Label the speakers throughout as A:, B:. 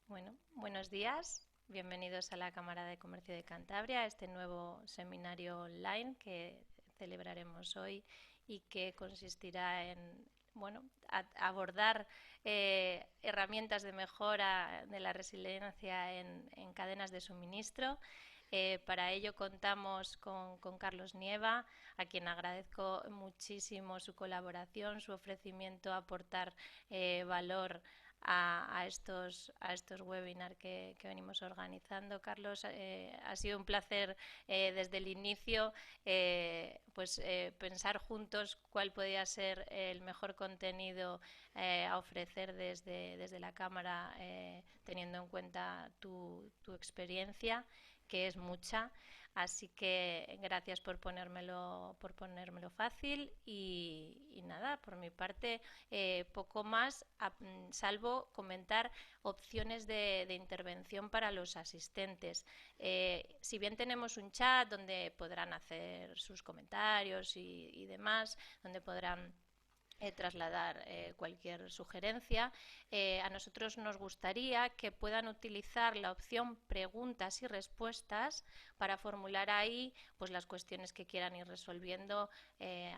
A: Bueno, buenos días. Bienvenidos a la Cámara de Comercio de Cantabria, a este nuevo seminario online que celebraremos hoy y que consistirá en, bueno, abordar herramientas de mejora de la resiliencia en cadenas de suministro. Para ello contamos con Carlos Nieva, a quien agradezco muchísimo su colaboración, su ofrecimiento a aportar valor a estos webinars que venimos organizando. Carlos, ha sido un placer desde el inicio pensar juntos cuál podía ser el mejor contenido a ofrecer desde la Cámara, teniendo en cuenta tu experiencia, que es mucha. Así que gracias por ponérmelo fácil y nada, por mi parte poco más, salvo comentar opciones de intervención para los asistentes. Si bien tenemos un chat donde podrán hacer sus comentarios y demás, donde podrán trasladar cualquier sugerencia. A nosotros nos gustaría que puedan utilizar la opción preguntas y respuestas para formular ahí pues, las cuestiones que quieran ir resolviendo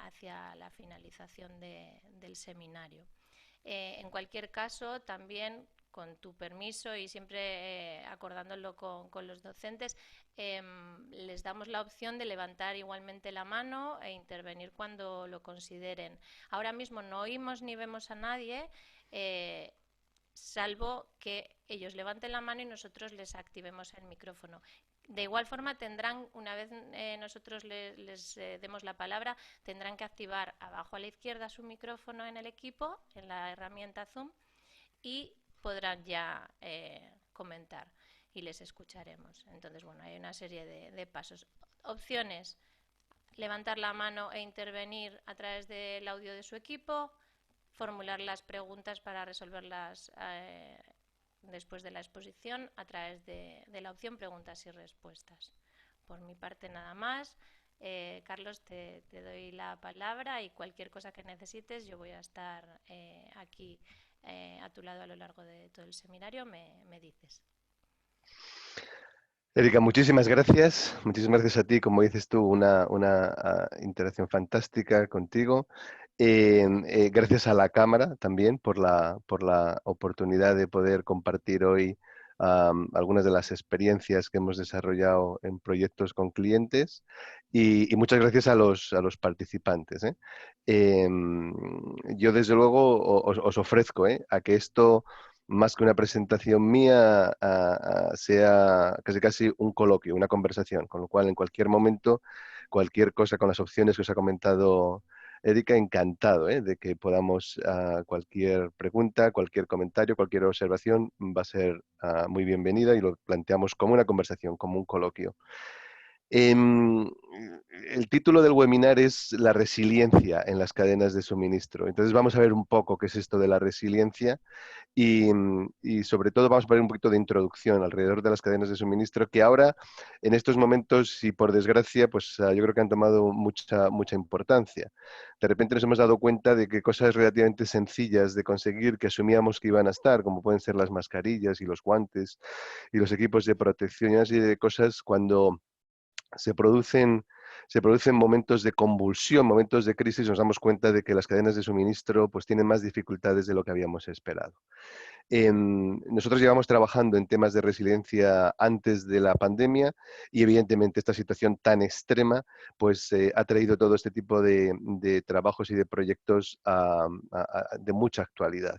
A: hacia la finalización del seminario. En cualquier caso, también con tu permiso y siempre acordándolo con los docentes, les damos la opción de levantar igualmente la mano e intervenir cuando lo consideren. Ahora mismo no oímos ni vemos a nadie, eh, salvo que ellos levanten la mano y nosotros les activemos el micrófono. De igual forma tendrán, una vez nosotros les demos la palabra, tendrán que activar abajo a la izquierda su micrófono en el equipo, en la herramienta Zoom, y podrán ya comentar y les escucharemos. Entonces, bueno, hay una serie de pasos. Opciones: levantar la mano e intervenir a través del audio de su equipo, formular las preguntas para resolverlas después de la exposición a través de la opción preguntas y respuestas. Por mi parte nada más. Carlos, te doy la palabra y cualquier cosa que necesites, yo voy a estar aquí a tu lado a lo largo de todo el seminario, me dices.
B: Erika, muchísimas gracias. Muchísimas gracias a ti, como dices tú, una interacción fantástica contigo. Gracias a la Cámara también por la oportunidad de poder compartir hoy algunas de las experiencias que hemos desarrollado en proyectos con clientes y muchas gracias a los participantes, ¿eh? Yo, desde luego, os ofrezco a que esto, más que una presentación mía, sea casi casi un coloquio, una conversación, con lo cual en cualquier momento, cualquier cosa con las opciones que os ha comentado Erika, encantado de que podamos, cualquier pregunta, cualquier comentario, cualquier observación va a ser muy bienvenida y lo planteamos como una conversación, como un coloquio. Em, el título del webinar es La resiliencia en las cadenas de suministro. Entonces vamos a ver un poco qué es esto de la resiliencia y sobre todo vamos a ver un poquito de introducción alrededor de las cadenas de suministro que ahora, en estos momentos y por desgracia, pues yo creo que han tomado mucha importancia. De repente nos hemos dado cuenta de que cosas relativamente sencillas de conseguir que asumíamos que iban a estar, como pueden ser las mascarillas y los guantes y los equipos de protección y así de cosas, cuando se producen, se producen momentos de convulsión, momentos de crisis, nos damos cuenta de que las cadenas de suministro pues tienen más dificultades de lo que habíamos esperado. Nosotros llevamos trabajando en temas de resiliencia antes de la pandemia y evidentemente esta situación tan extrema pues ha traído todo este tipo de trabajos y de proyectos de mucha actualidad.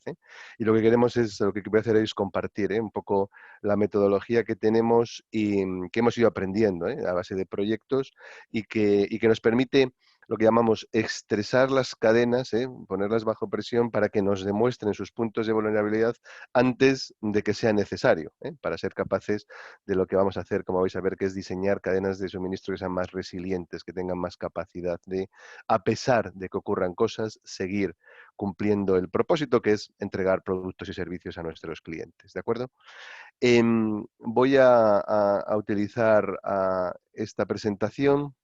B: Y lo que queremos es, lo que voy a hacer es compartir un poco la metodología que tenemos y que hemos ido aprendiendo a base de proyectos y que nos permite lo que llamamos estresar las cadenas, ponerlas bajo presión para que nos demuestren sus puntos de vulnerabilidad antes de que sea necesario, para ser capaces de lo que vamos a hacer, como vais a ver, que es diseñar cadenas de suministro que sean más resilientes, que tengan más capacidad de, a pesar de que ocurran cosas, seguir cumpliendo el propósito, que es entregar productos y servicios a nuestros clientes. ¿De acuerdo? Voy a utilizar esta presentación.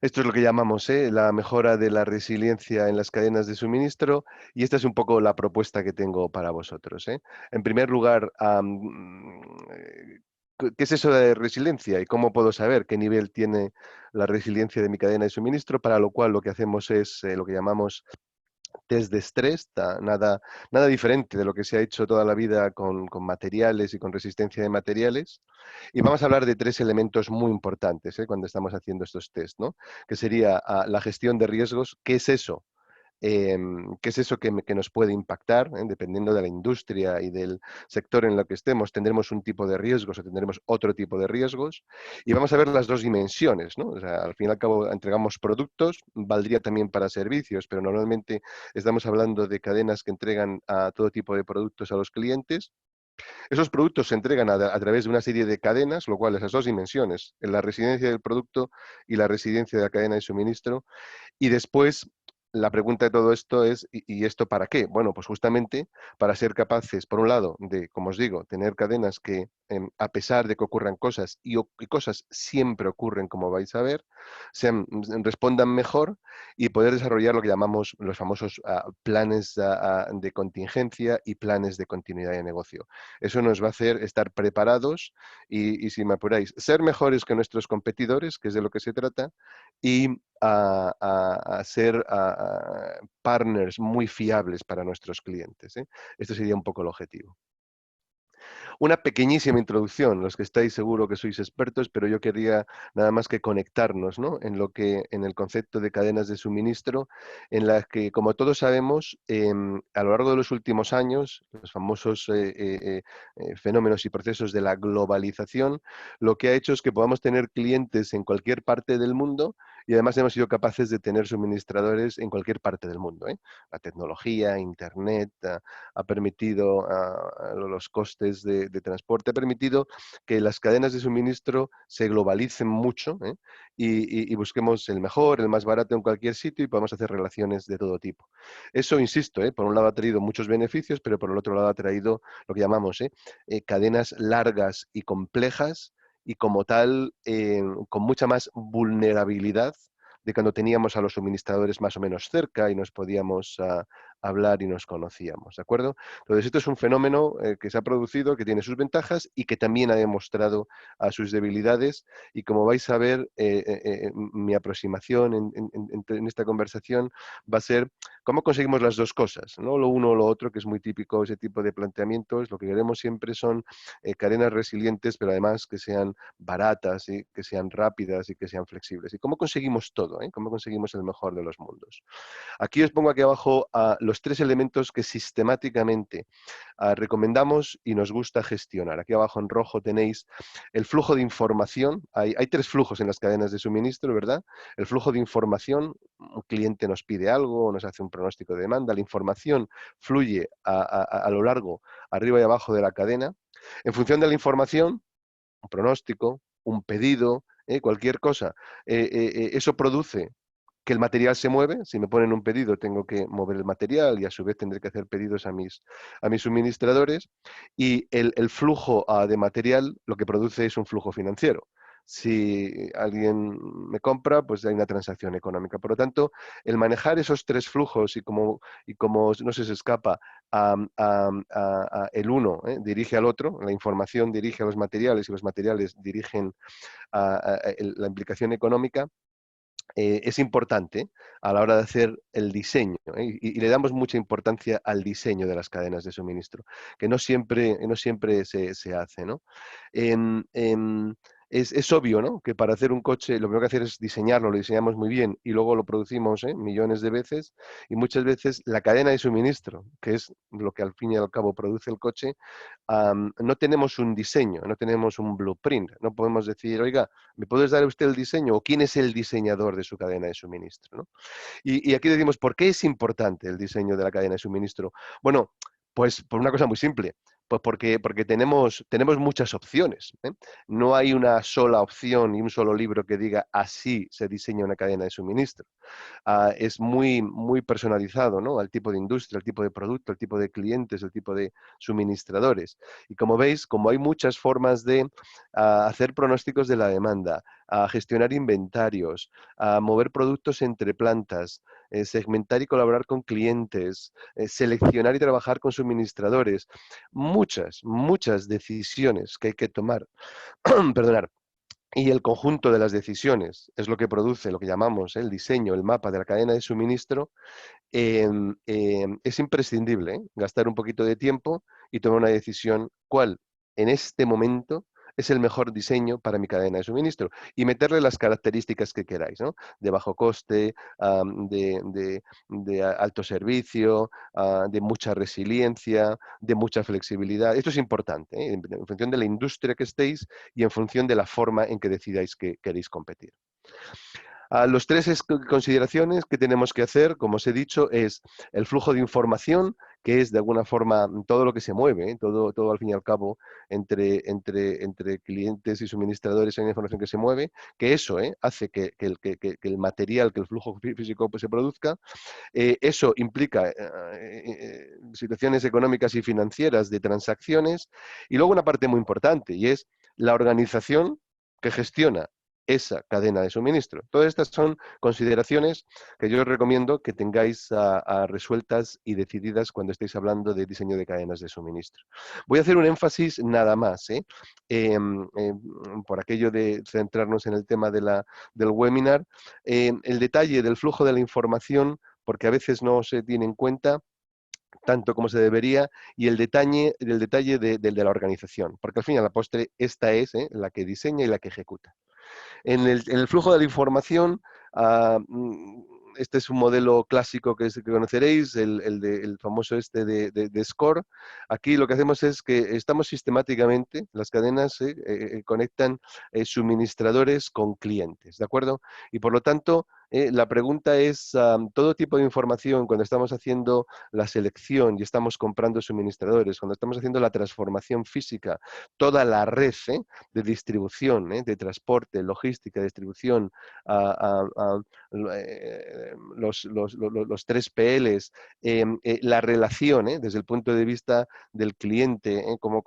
B: Esto es lo que llamamos la mejora de la resiliencia en las cadenas de suministro y esta es un poco la propuesta que tengo para vosotros. En primer lugar, ¿qué es eso de resiliencia y cómo puedo saber qué nivel tiene la resiliencia de mi cadena de suministro? Para lo cual lo que hacemos es lo que llamamos test de estrés, nada diferente de lo que se ha hecho toda la vida con materiales y con resistencia de materiales. Y vamos a hablar de tres elementos muy importantes cuando estamos haciendo estos test, ¿no? Que sería la gestión de riesgos. ¿Qué es eso? ¿Qué es eso que nos puede impactar? Dependiendo de la industria y del sector en el que estemos, tendremos un tipo de riesgos o tendremos otro tipo de riesgos. Y vamos a ver las dos dimensiones, ¿no? O sea, al fin y al cabo entregamos productos, valdría también para servicios, pero normalmente estamos hablando de cadenas que entregan a todo tipo de productos a los clientes. Esos productos se entregan a través de una serie de cadenas, lo cual esas dos dimensiones, en la residencia del producto y la residencia de la cadena de suministro, y después, la pregunta de todo esto es, ¿y esto para qué? Bueno, pues justamente para ser capaces, por un lado, de, como os digo, tener cadenas que, a pesar de que ocurran cosas, y cosas siempre ocurren, como vais a ver, respondan mejor y poder desarrollar lo que llamamos los famosos planes de contingencia y planes de continuidad de negocio. Eso nos va a hacer estar preparados y si me apuráis, ser mejores que nuestros competidores, que es de lo que se trata, y a ser partners muy fiables para nuestros clientes. Este sería un poco el objetivo. Una pequeñísima introducción, los que estáis seguro que sois expertos, pero yo quería nada más que conectarnos, ¿no? En el concepto de cadenas de suministro, en las que, como todos sabemos, a lo largo de los últimos años, los famosos fenómenos y procesos de la globalización, lo que ha hecho es que podamos tener clientes en cualquier parte del mundo y además hemos sido capaces de tener suministradores en cualquier parte del mundo. La tecnología, Internet, ha permitido los costes de transporte, ha permitido que las cadenas de suministro se globalicen mucho y busquemos el mejor, el más barato en cualquier sitio y podamos hacer relaciones de todo tipo. Eso, insisto, por un lado ha traído muchos beneficios, pero por el otro lado ha traído lo que llamamos cadenas largas y complejas y como tal con mucha más vulnerabilidad de cuando teníamos a los suministradores más o menos cerca y nos podíamos hablar y nos conocíamos, ¿de acuerdo? Entonces, esto es un fenómeno que se ha producido, que tiene sus ventajas y que también ha demostrado a sus debilidades. Y como vais a ver, mi aproximación en esta conversación va a ser cómo conseguimos las dos cosas, no lo uno o lo otro, que es muy típico ese tipo de planteamientos. Lo que queremos siempre son cadenas resilientes, pero además que sean baratas y que sean rápidas y que sean flexibles. ¿Y cómo conseguimos todo? ¿Cómo conseguimos el mejor de los mundos? Aquí os pongo aquí abajo los tres elementos que sistemáticamente recomendamos y nos gusta gestionar. Aquí abajo en rojo tenéis el flujo de información. Hay tres flujos en las cadenas de suministro, ¿verdad? El flujo de información, un cliente nos pide algo, nos hace un pronóstico de demanda, la información fluye a lo largo, arriba y abajo de la cadena. En función de la información, un pronóstico, un pedido, cualquier cosa, eso produce que el material se mueve. Si me ponen un pedido, tengo que mover el material y a su vez tendré que hacer pedidos a mis suministradores. Y el flujo de material lo que produce es un flujo financiero. Si alguien me compra, pues hay una transacción económica. Por lo tanto, el manejar esos tres flujos y como no se escapa, el uno dirige al otro, la información dirige a los materiales y los materiales dirigen a la implicación económica, es importante a la hora de hacer el diseño, y le damos mucha importancia al diseño de las cadenas de suministro, que no siempre se hace, ¿no? En, en, es obvio, ¿no?, que para hacer un coche lo primero que hacer es diseñarlo, lo diseñamos muy bien y luego lo producimos millones de veces y muchas veces la cadena de suministro, que es lo que al fin y al cabo produce el coche, no tenemos un diseño, no tenemos un blueprint, no podemos decir, oiga, ¿me puedes dar usted el diseño? ¿O quién es el diseñador de su cadena de suministro? ¿No? Y aquí decimos, ¿por qué es importante el diseño de la cadena de suministro? Bueno, pues por una cosa muy simple, Pues porque tenemos muchas opciones, ¿eh? No hay una sola opción y un solo libro que diga así se diseña una cadena de suministro. Es muy personalizado, ¿no? Al tipo de industria, al tipo de producto, al tipo de clientes, al tipo de suministradores. Y como veis, como hay muchas formas de hacer pronósticos de la demanda, a gestionar inventarios, a mover productos entre plantas, segmentar y colaborar con clientes, seleccionar y trabajar con suministradores, muchas decisiones que hay que tomar, perdonar, y el conjunto de las decisiones es lo que produce lo que llamamos el diseño, el mapa de la cadena de suministro. Es imprescindible, gastar un poquito de tiempo y tomar una decisión cuál en este momento es el mejor diseño para mi cadena de suministro y meterle las características que queráis, ¿no? De bajo coste, de alto servicio, de mucha resiliencia, de mucha flexibilidad. Esto es importante, ¿eh? En función de la industria que estéis y en función de la forma en que decidáis que queréis competir. Los tres consideraciones que tenemos que hacer, como os he dicho, es el flujo de información, que es de alguna forma todo lo que se mueve, ¿eh? Todo al fin y al cabo entre clientes y suministradores hay una información que se mueve, que eso hace que el material, que el flujo físico pues, se produzca. Eso implica situaciones económicas y financieras de transacciones y luego una parte muy importante y es la organización que gestiona esa cadena de suministro. Todas estas son consideraciones que yo os recomiendo que tengáis resueltas y decididas cuando estéis hablando de diseño de cadenas de suministro. Voy a hacer un énfasis nada más, por aquello de centrarnos en el tema del webinar, el detalle del flujo de la información, porque a veces no se tiene en cuenta tanto como se debería, y el detalle de la organización, porque al fin y a la postre esta es la que diseña y la que ejecuta. En el flujo de la información, este es un modelo clásico que conoceréis, el famoso de SCORE. Aquí lo que hacemos es que estamos sistemáticamente, las cadenas conectan suministradores con clientes, ¿de acuerdo? Y por lo tanto, la pregunta es, todo tipo de información, cuando estamos haciendo la selección y estamos comprando suministradores, cuando estamos haciendo la transformación física, toda la red de distribución, de transporte, logística, distribución, los 3PLs, la relación desde el punto de vista del cliente, cómo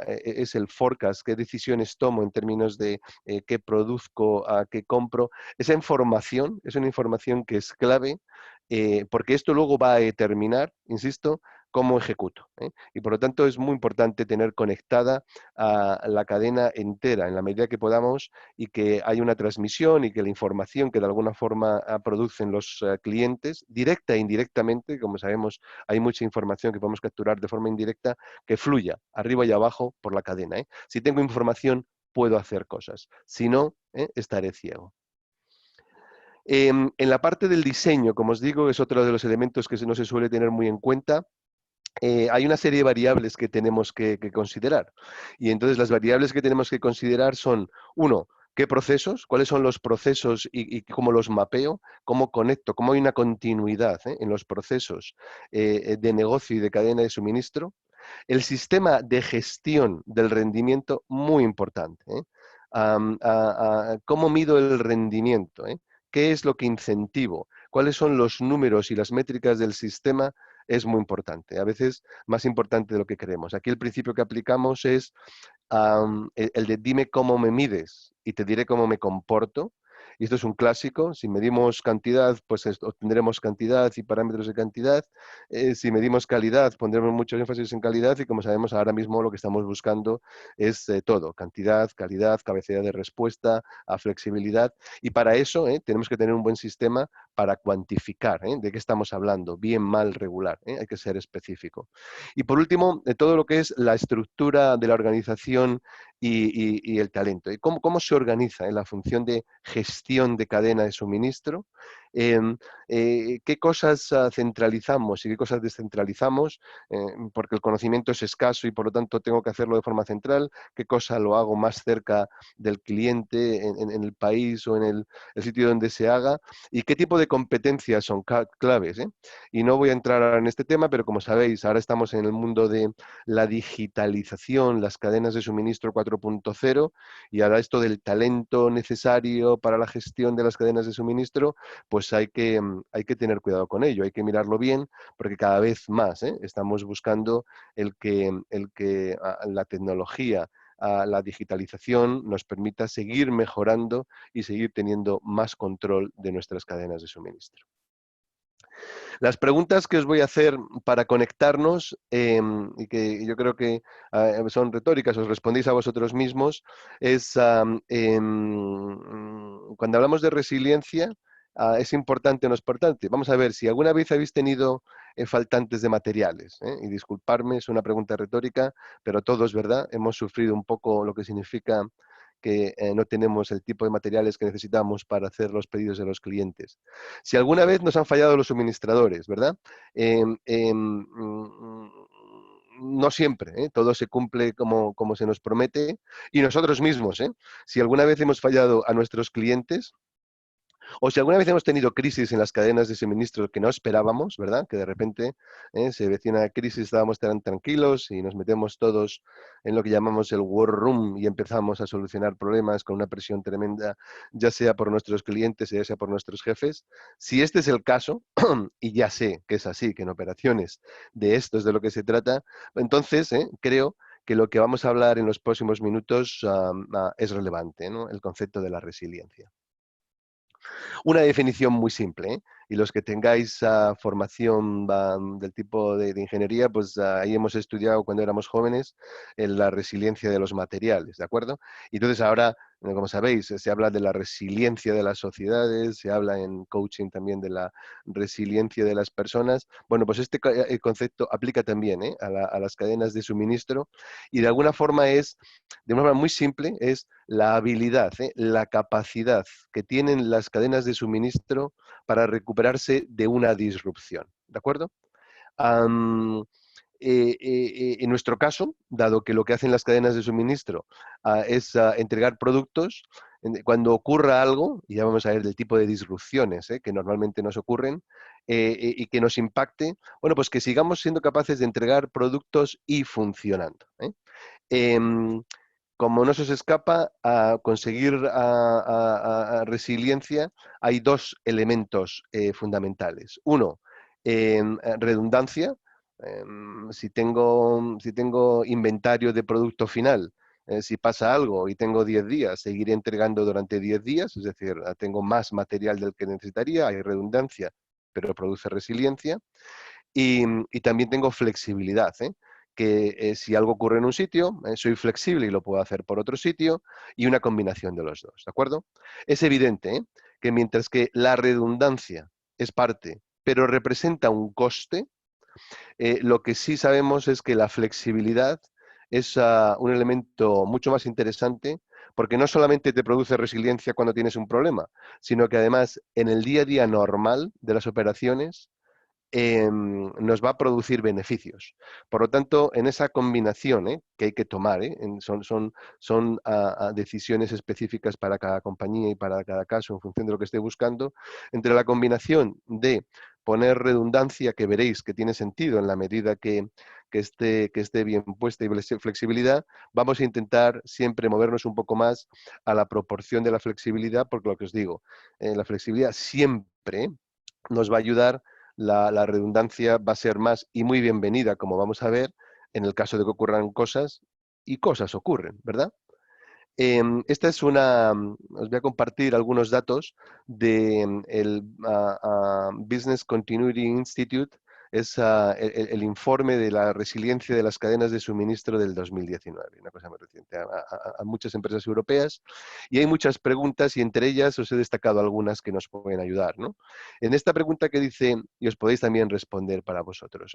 B: es el forecast, qué decisiones tomo en términos de qué produzco, qué compro. Esa información es una información que es clave porque esto luego va a determinar, insisto, cómo ejecuto. Y por lo tanto es muy importante tener conectada a la cadena entera en la medida que podamos y que haya una transmisión y que la información que de alguna forma producen los clientes, directa e indirectamente, como sabemos hay mucha información que podemos capturar de forma indirecta, que fluya arriba y abajo por la cadena. Si tengo información, puedo hacer cosas. Si no, estaré ciego. En la parte del diseño, como os digo, es otro de los elementos que no se suele tener muy en cuenta. Hay una serie de variables que tenemos que considerar. Y entonces las variables que tenemos que considerar son, uno, ¿qué procesos? ¿Cuáles son los procesos y cómo los mapeo? ¿Cómo conecto? ¿Cómo hay una continuidad en los procesos de negocio y de cadena de suministro? El sistema de gestión del rendimiento, muy importante. ¿Cómo mido el rendimiento? ¿Qué es lo que incentivo? ¿Cuáles son los números y las métricas del sistema? Es muy importante, a veces más importante de lo que creemos. Aquí el principio que aplicamos es el de dime cómo me mides y te diré cómo me comporto. Y esto es un clásico. Si medimos cantidad, pues obtendremos cantidad y parámetros de cantidad. Si medimos calidad, pondremos mucho énfasis en calidad y como sabemos ahora mismo lo que estamos buscando es todo, cantidad, calidad, capacidad de respuesta, flexibilidad. Y para eso tenemos que tener un buen sistema para cuantificar de qué estamos hablando, bien, mal, regular. Hay que ser específico. Y por último, todo lo que es la estructura de la organización y el talento. ¿Y cómo se organiza en la función de gestión de cadena de suministro? ¿Qué cosas centralizamos y qué cosas descentralizamos? Porque el conocimiento es escaso y por lo tanto tengo que hacerlo de forma central. ¿Qué cosa lo hago más cerca del cliente en el país o en el sitio donde se haga? ¿Y qué tipo de competencias son claves, ¿eh? Y no voy a entrar ahora en este tema, pero como sabéis, ahora estamos en el mundo de la digitalización, las cadenas de suministro 4.0, y ahora esto del talento necesario para la gestión de las cadenas de suministro, pues hay que tener cuidado con ello, hay que mirarlo bien, porque cada vez más, ¿eh? Estamos buscando la tecnología, la digitalización nos permita seguir mejorando y seguir teniendo más control de nuestras cadenas de suministro. Las preguntas que os voy a hacer para conectarnos, y que yo creo que son retóricas, os respondéis a vosotros mismos, es cuando hablamos de resiliencia, es importante o no es importante. Vamos a ver, si alguna vez habéis tenido faltantes de materiales, y disculparme, es una pregunta retórica, pero todos, ¿verdad? Hemos sufrido un poco lo que significa que no tenemos el tipo de materiales que necesitamos para hacer los pedidos de los clientes. Si alguna vez nos han fallado los suministradores, ¿verdad? No siempre, ¿eh? Todo se cumple como se nos promete y nosotros mismos, ¿eh? Si alguna vez hemos fallado a nuestros clientes, o si alguna vez hemos tenido crisis en las cadenas de suministro que no esperábamos, ¿verdad? Que de repente se vecina la crisis, estábamos tan tranquilos y nos metemos todos en lo que llamamos el war room y empezamos a solucionar problemas con una presión tremenda, ya sea por nuestros clientes, ya sea por nuestros jefes. Si este es el caso, y ya sé que es así, que en operaciones de esto es de lo que se trata, entonces creo que lo que vamos a hablar en los próximos minutos es relevante, ¿no? El concepto de la resiliencia. Una definición muy simple, ¿eh? Y los que tengáis formación del tipo de ingeniería, pues ahí hemos estudiado cuando éramos jóvenes en la resiliencia de los materiales, ¿de acuerdo? Y entonces ahora, como sabéis, se habla de la resiliencia de las sociedades, se habla en coaching también de la resiliencia de las personas. Bueno, pues este concepto aplica también a las cadenas de suministro y de alguna forma de una forma muy simple, es la habilidad, la capacidad que tienen las cadenas de suministro para recuperarse de una disrupción. ¿De acuerdo? Um, en nuestro caso, dado que lo que hacen las cadenas de suministro es entregar productos, cuando ocurra algo, y ya vamos a ver del tipo de disrupciones que normalmente nos ocurren y que nos impacte, bueno, pues que sigamos siendo capaces de entregar productos y funcionando. Em, como no se os escapa, a conseguir resiliencia hay dos elementos fundamentales. Uno, redundancia. Si tengo inventario de producto final, si pasa algo y tengo 10 días, seguiré entregando durante 10 días, es decir, tengo más material del que necesitaría, hay redundancia, pero produce resiliencia. Y también tengo flexibilidad, que si algo ocurre en un sitio, soy flexible y lo puedo hacer por otro sitio, y una combinación de los dos, ¿de acuerdo? Es evidente que mientras que la redundancia es parte, pero representa un coste, lo que sí sabemos es que la flexibilidad es un elemento mucho más interesante porque no solamente te produce resiliencia cuando tienes un problema, sino que además en el día a día normal de las operaciones nos va a producir beneficios. Por lo tanto, en esa combinación que hay que tomar, son decisiones específicas para cada compañía y para cada caso en función de lo que esté buscando, entre la combinación de poner redundancia, que veréis que tiene sentido en la medida que esté bien puesta y flexibilidad, vamos a intentar siempre movernos un poco más a la proporción de la flexibilidad, porque lo que os digo, la flexibilidad siempre nos va a ayudar, la redundancia va a ser más y muy bienvenida, como vamos a ver, en el caso de que ocurran cosas, y cosas ocurren, ¿verdad? Esta es os voy a compartir algunos datos del Business Continuity Institute, es el informe de la resiliencia de las cadenas de suministro del 2019, una cosa muy reciente, a muchas empresas europeas, y hay muchas preguntas y entre ellas os he destacado algunas que nos pueden ayudar, ¿no? En esta pregunta que dice, y os podéis también responder para vosotros,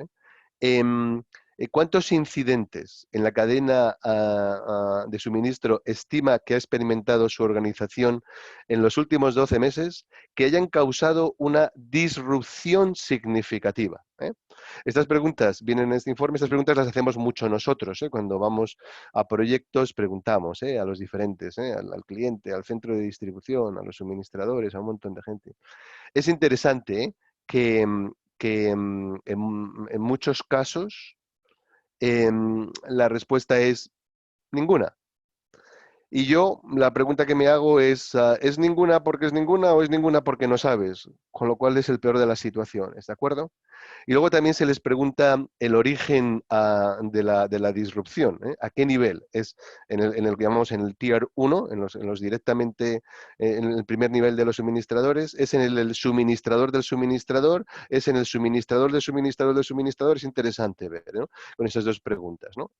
B: ¿Cuántos incidentes en la cadena de suministro estima que ha experimentado su organización en los últimos 12 meses que hayan causado una disrupción significativa? Estas preguntas vienen en este informe, estas preguntas las hacemos mucho nosotros. Cuando vamos a proyectos preguntamos a los diferentes, al cliente, al centro de distribución, a los suministradores, a un montón de gente. Es interesante que, en muchos casos la respuesta es ninguna. Y yo la pregunta que me hago ¿es ninguna porque es ninguna o es ninguna porque no sabes? Con lo cual es el peor de las situaciones, ¿de acuerdo? Y luego también se les pregunta el origen de la disrupción, ¿eh? ¿A qué nivel? ¿Es en el que llamamos en el Tier 1, en los directamente, en el primer nivel de los suministradores? ¿Es en el suministrador del suministrador? ¿Es en el suministrador del suministrador del suministrador? Es interesante ver, ¿no? Con esas dos preguntas, ¿no?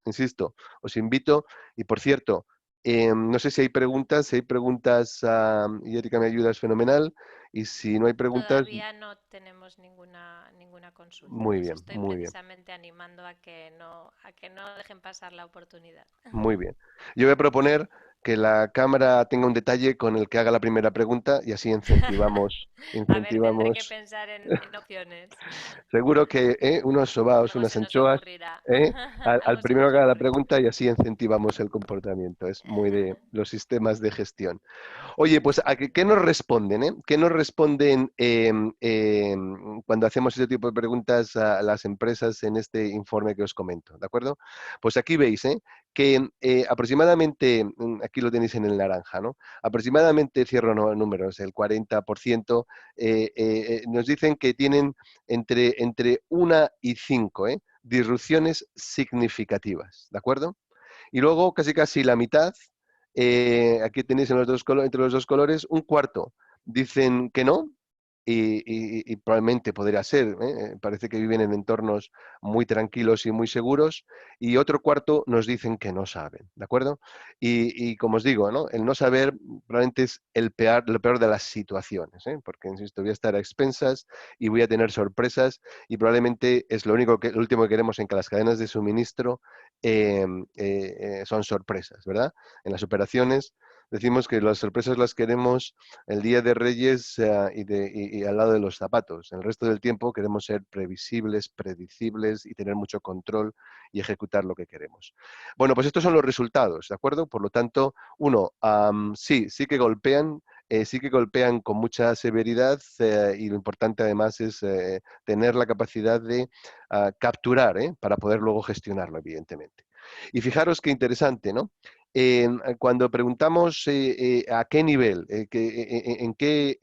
B: Insisto, os invito, y por cierto, no sé si hay preguntas, y Erika me ayuda, es fenomenal, y si no hay preguntas,
A: Todavía no tenemos ninguna consulta.
B: muy
A: Les
B: bien,
A: estoy
B: muy bien.
A: precisamente animando a que no dejen pasar la oportunidad.
B: Muy bien. Yo voy a proponer que la cámara tenga un detalle con el que haga la primera pregunta y así
A: A ver, tendré que
B: incentivamos.
A: pensar en opciones.
B: Seguro que unos sobaos,
A: Algo
B: unas
A: se nos
B: anchoas,
A: ocurrirá.
B: ¿eh? Al
A: Algo se
B: primero
A: nos
B: que haga la
A: ocurrirá.
B: pregunta y así incentivamos el comportamiento. Es muy de los sistemas de gestión. Oye, pues ¿qué nos responden? ¿Qué nos responden cuando hacemos ese tipo de preguntas a las empresas en este informe que os comento? ¿De acuerdo? Pues aquí veis que aproximadamente, aquí lo tenéis en el naranja, ¿no? Aproximadamente, cierro números, el 40% nos dicen que tienen entre 1 y 5 disrupciones significativas, ¿de acuerdo? Y luego casi la mitad, aquí tenéis en entre los dos colores, un cuarto dicen que no, y probablemente podría ser, parece que viven en entornos muy tranquilos y muy seguros, y otro cuarto nos dicen que no saben, ¿de acuerdo? Y como os digo, ¿no? El no saber probablemente es lo peor de las situaciones, porque, insisto, voy a estar a expensas y voy a tener sorpresas y probablemente es lo último que queremos en que las cadenas de suministro son sorpresas, ¿verdad? En las operaciones decimos que las sorpresas las queremos el día de Reyes y al lado de los zapatos. El resto del tiempo queremos ser previsibles, predecibles y tener mucho control y ejecutar lo que queremos. Bueno, pues estos son los resultados, ¿de acuerdo? Por lo tanto, uno, sí que golpean con mucha severidad y lo importante además es tener la capacidad de capturar para poder luego gestionarlo, evidentemente. Y fijaros qué interesante, ¿no? Cuando preguntamos a qué nivel, en qué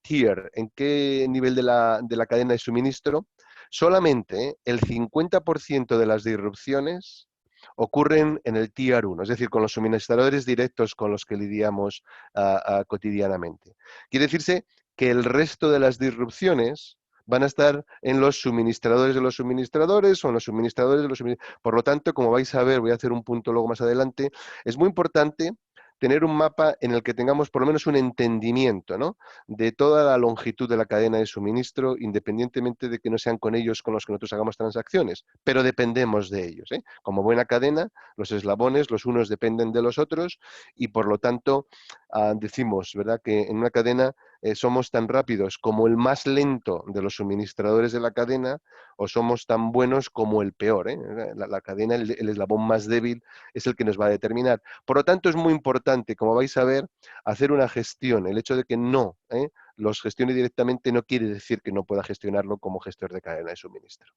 B: tier, en qué nivel de la cadena de suministro, solamente el 50% de las disrupciones ocurren en el Tier 1, es decir, con los suministradores directos con los que lidiamos cotidianamente. Quiere decirse que el resto de las disrupciones van a estar en los suministradores de los suministradores o en los suministradores de los suministradores. Por lo tanto, como vais a ver, voy a hacer un punto luego más adelante, es muy importante tener un mapa en el que tengamos por lo menos un entendimiento, ¿no? De toda la longitud de la cadena de suministro, independientemente de que no sean con ellos con los que nosotros hagamos transacciones, pero dependemos de ellos. Como buena cadena, los eslabones, los unos dependen de los otros y por lo tanto decimos, ¿verdad?, que en una cadena somos tan rápidos como el más lento de los suministradores de la cadena o somos tan buenos como el peor. La cadena, el eslabón más débil es el que nos va a determinar. Por lo tanto, es muy importante, como vais a ver, hacer una gestión. El hecho de que no los gestione directamente no quiere decir que no pueda gestionarlo como gestor de cadena de suministro.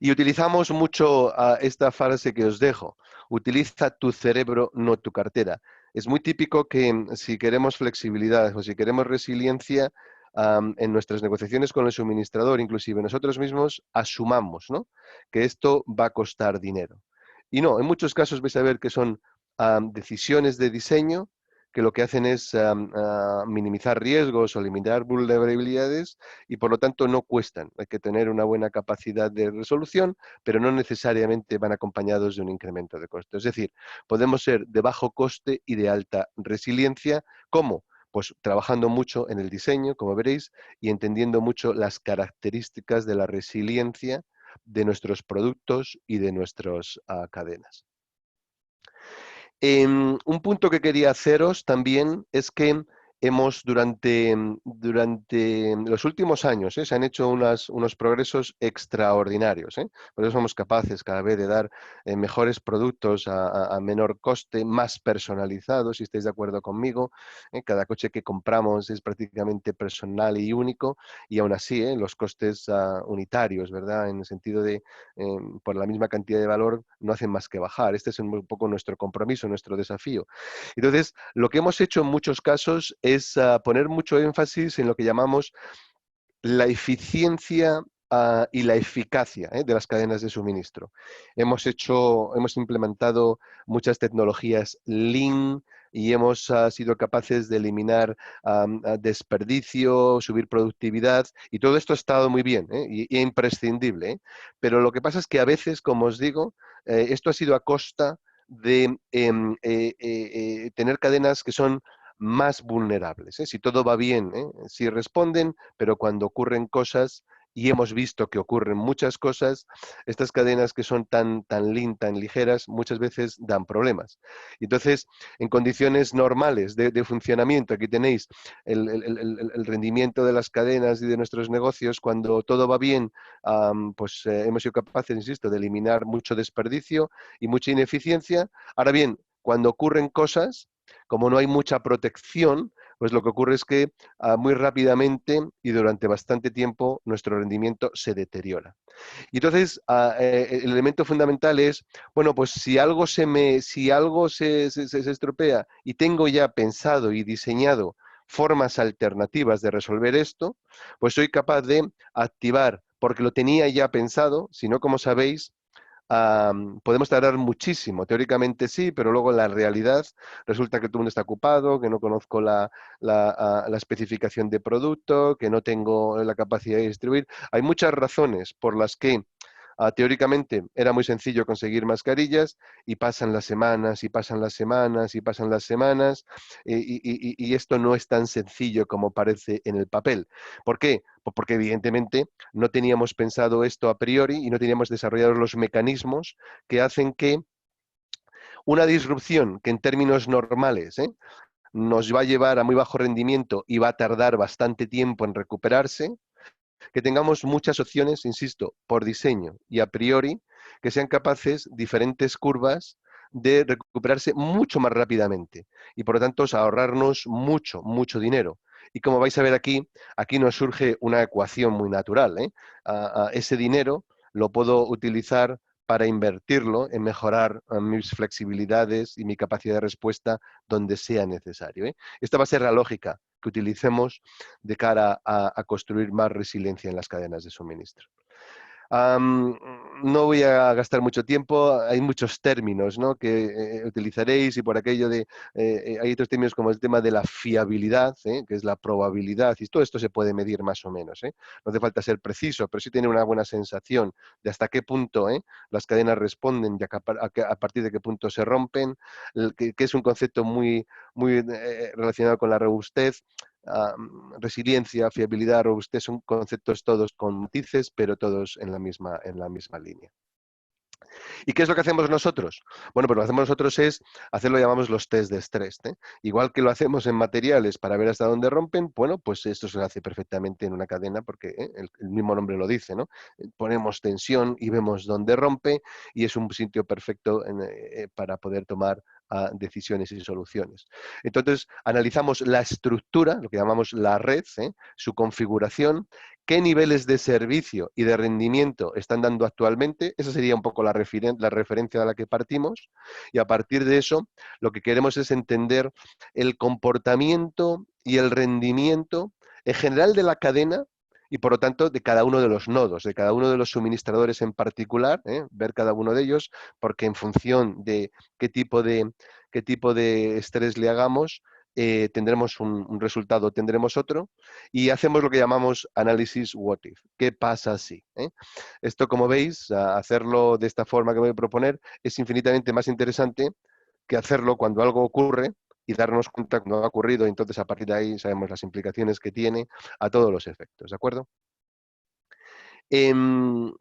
B: Y utilizamos mucho esta frase que os dejo. Utiliza tu cerebro, no tu cartera. Es muy típico que si queremos flexibilidad o si queremos resiliencia en nuestras negociaciones con el suministrador, inclusive nosotros mismos, asumamos, ¿no?, que esto va a costar dinero. Y no, en muchos casos vais a ver que son decisiones de diseño que lo que hacen es minimizar riesgos o limitar vulnerabilidades y por lo tanto no cuestan. Hay que tener una buena capacidad de resolución, pero no necesariamente van acompañados de un incremento de coste. Es decir, podemos ser de bajo coste y de alta resiliencia. ¿Cómo? Pues trabajando mucho en el diseño, como veréis, y entendiendo mucho las características de la resiliencia de nuestros productos y de nuestras cadenas. Un punto que quería haceros también es que hemos durante los últimos años se han hecho unos progresos extraordinarios. Por eso somos capaces cada vez de dar mejores productos a menor coste, más personalizados, si estáis de acuerdo conmigo. Cada coche que compramos es prácticamente personal y único, y aún así los costes unitarios, ¿verdad? En el sentido de por la misma cantidad de valor no hacen más que bajar. Este es un poco nuestro compromiso, nuestro desafío. Entonces, lo que hemos hecho en muchos casos es poner mucho énfasis en lo que llamamos la eficiencia y la eficacia de las cadenas de suministro. Hemos implementado muchas tecnologías Lean y hemos sido capaces de eliminar desperdicio, subir productividad, y todo esto ha estado muy bien y imprescindible. Pero lo que pasa es que a veces, como os digo, esto ha sido a costa de tener cadenas que son más vulnerables. Si todo va bien, si responden, pero cuando ocurren cosas, y hemos visto que ocurren muchas cosas, estas cadenas que son tan lean, tan ligeras, muchas veces dan problemas. Entonces, en condiciones normales de funcionamiento, aquí tenéis el rendimiento de las cadenas y de nuestros negocios, cuando todo va bien, pues hemos sido capaces, insisto, de eliminar mucho desperdicio y mucha ineficiencia. Ahora bien, cuando ocurren cosas, como no hay mucha protección, pues lo que ocurre es que muy rápidamente y durante bastante tiempo nuestro rendimiento se deteriora. Y entonces el elemento fundamental es, bueno, pues si algo se estropea y tengo ya pensado y diseñado formas alternativas de resolver esto, pues soy capaz de activar, porque lo tenía ya pensado, si no, como sabéis, podemos tardar muchísimo. Teóricamente sí, pero luego en la realidad resulta que todo el mundo está ocupado, que no conozco la especificación de producto, que no tengo la capacidad de distribuir. Hay muchas razones por las que teóricamente era muy sencillo conseguir mascarillas, y pasan las semanas y pasan las semanas y pasan las semanas, y esto no es tan sencillo como parece en el papel. ¿Por qué? Pues porque evidentemente no teníamos pensado esto a priori y no teníamos desarrollados los mecanismos que hacen que una disrupción que en términos normales nos va a llevar a muy bajo rendimiento y va a tardar bastante tiempo en recuperarse, que tengamos muchas opciones, insisto, por diseño y a priori, que sean capaces diferentes curvas de recuperarse mucho más rápidamente y por lo tanto ahorrarnos mucho dinero. Y como vais a ver aquí, aquí nos surge una ecuación muy natural. Ese dinero lo puedo utilizar para invertirlo en mejorar mis flexibilidades y mi capacidad de respuesta donde sea necesario. Esta va a ser la lógica que utilicemos de cara a construir más resiliencia en las cadenas de suministro. No voy a gastar mucho tiempo, hay muchos términos, ¿no?, que utilizaréis, y por aquello de, hay otros términos como el tema de la fiabilidad, que es la probabilidad, y todo esto se puede medir más o menos. No hace falta ser preciso, pero sí tener una buena sensación de hasta qué punto las cadenas responden y a partir de qué punto se rompen, que es un concepto muy relacionado con la robustez. Resiliencia, fiabilidad, robustez son conceptos todos con matices, pero todos en la misma línea. ¿Y qué es lo que hacemos nosotros? Bueno, pues lo que hacemos nosotros es hacer lo que llamamos los test de estrés. Igual que lo hacemos en materiales para ver hasta dónde rompen, bueno, pues esto se hace perfectamente en una cadena porque el mismo nombre lo dice, ¿no? Ponemos tensión y vemos dónde rompe, y es un sitio perfecto para poder tomar decisiones y soluciones. Entonces, analizamos la estructura, lo que llamamos la red, su configuración, qué niveles de servicio y de rendimiento están dando actualmente. Esa sería un poco la referencia a la que partimos, y a partir de eso lo que queremos es entender el comportamiento y el rendimiento en general de la cadena, y por lo tanto de cada uno de los nodos, de cada uno de los suministradores en particular, ver cada uno de ellos, porque en función de qué tipo de estrés le hagamos, tendremos un resultado, tendremos otro, y hacemos lo que llamamos análisis what if. ¿Qué pasa si? Esto, como veis, hacerlo de esta forma que voy a proponer es infinitamente más interesante que hacerlo cuando algo ocurre, y darnos cuenta cuando ha ocurrido, y entonces a partir de ahí sabemos las implicaciones que tiene a todos los efectos, ¿de acuerdo? Em,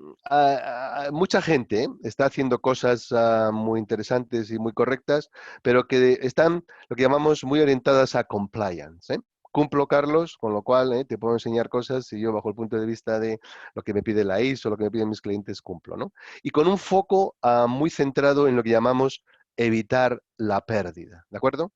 B: Mucha gente está haciendo cosas muy interesantes y muy correctas, pero que están lo que llamamos muy orientadas a compliance, ¿eh? Cumplo, Carlos, con lo cual te puedo enseñar cosas y yo bajo el punto de vista de lo que me pide la ISO, lo que me piden mis clientes, cumplo, ¿no? Y con un foco muy centrado en lo que llamamos evitar la pérdida, ¿de acuerdo?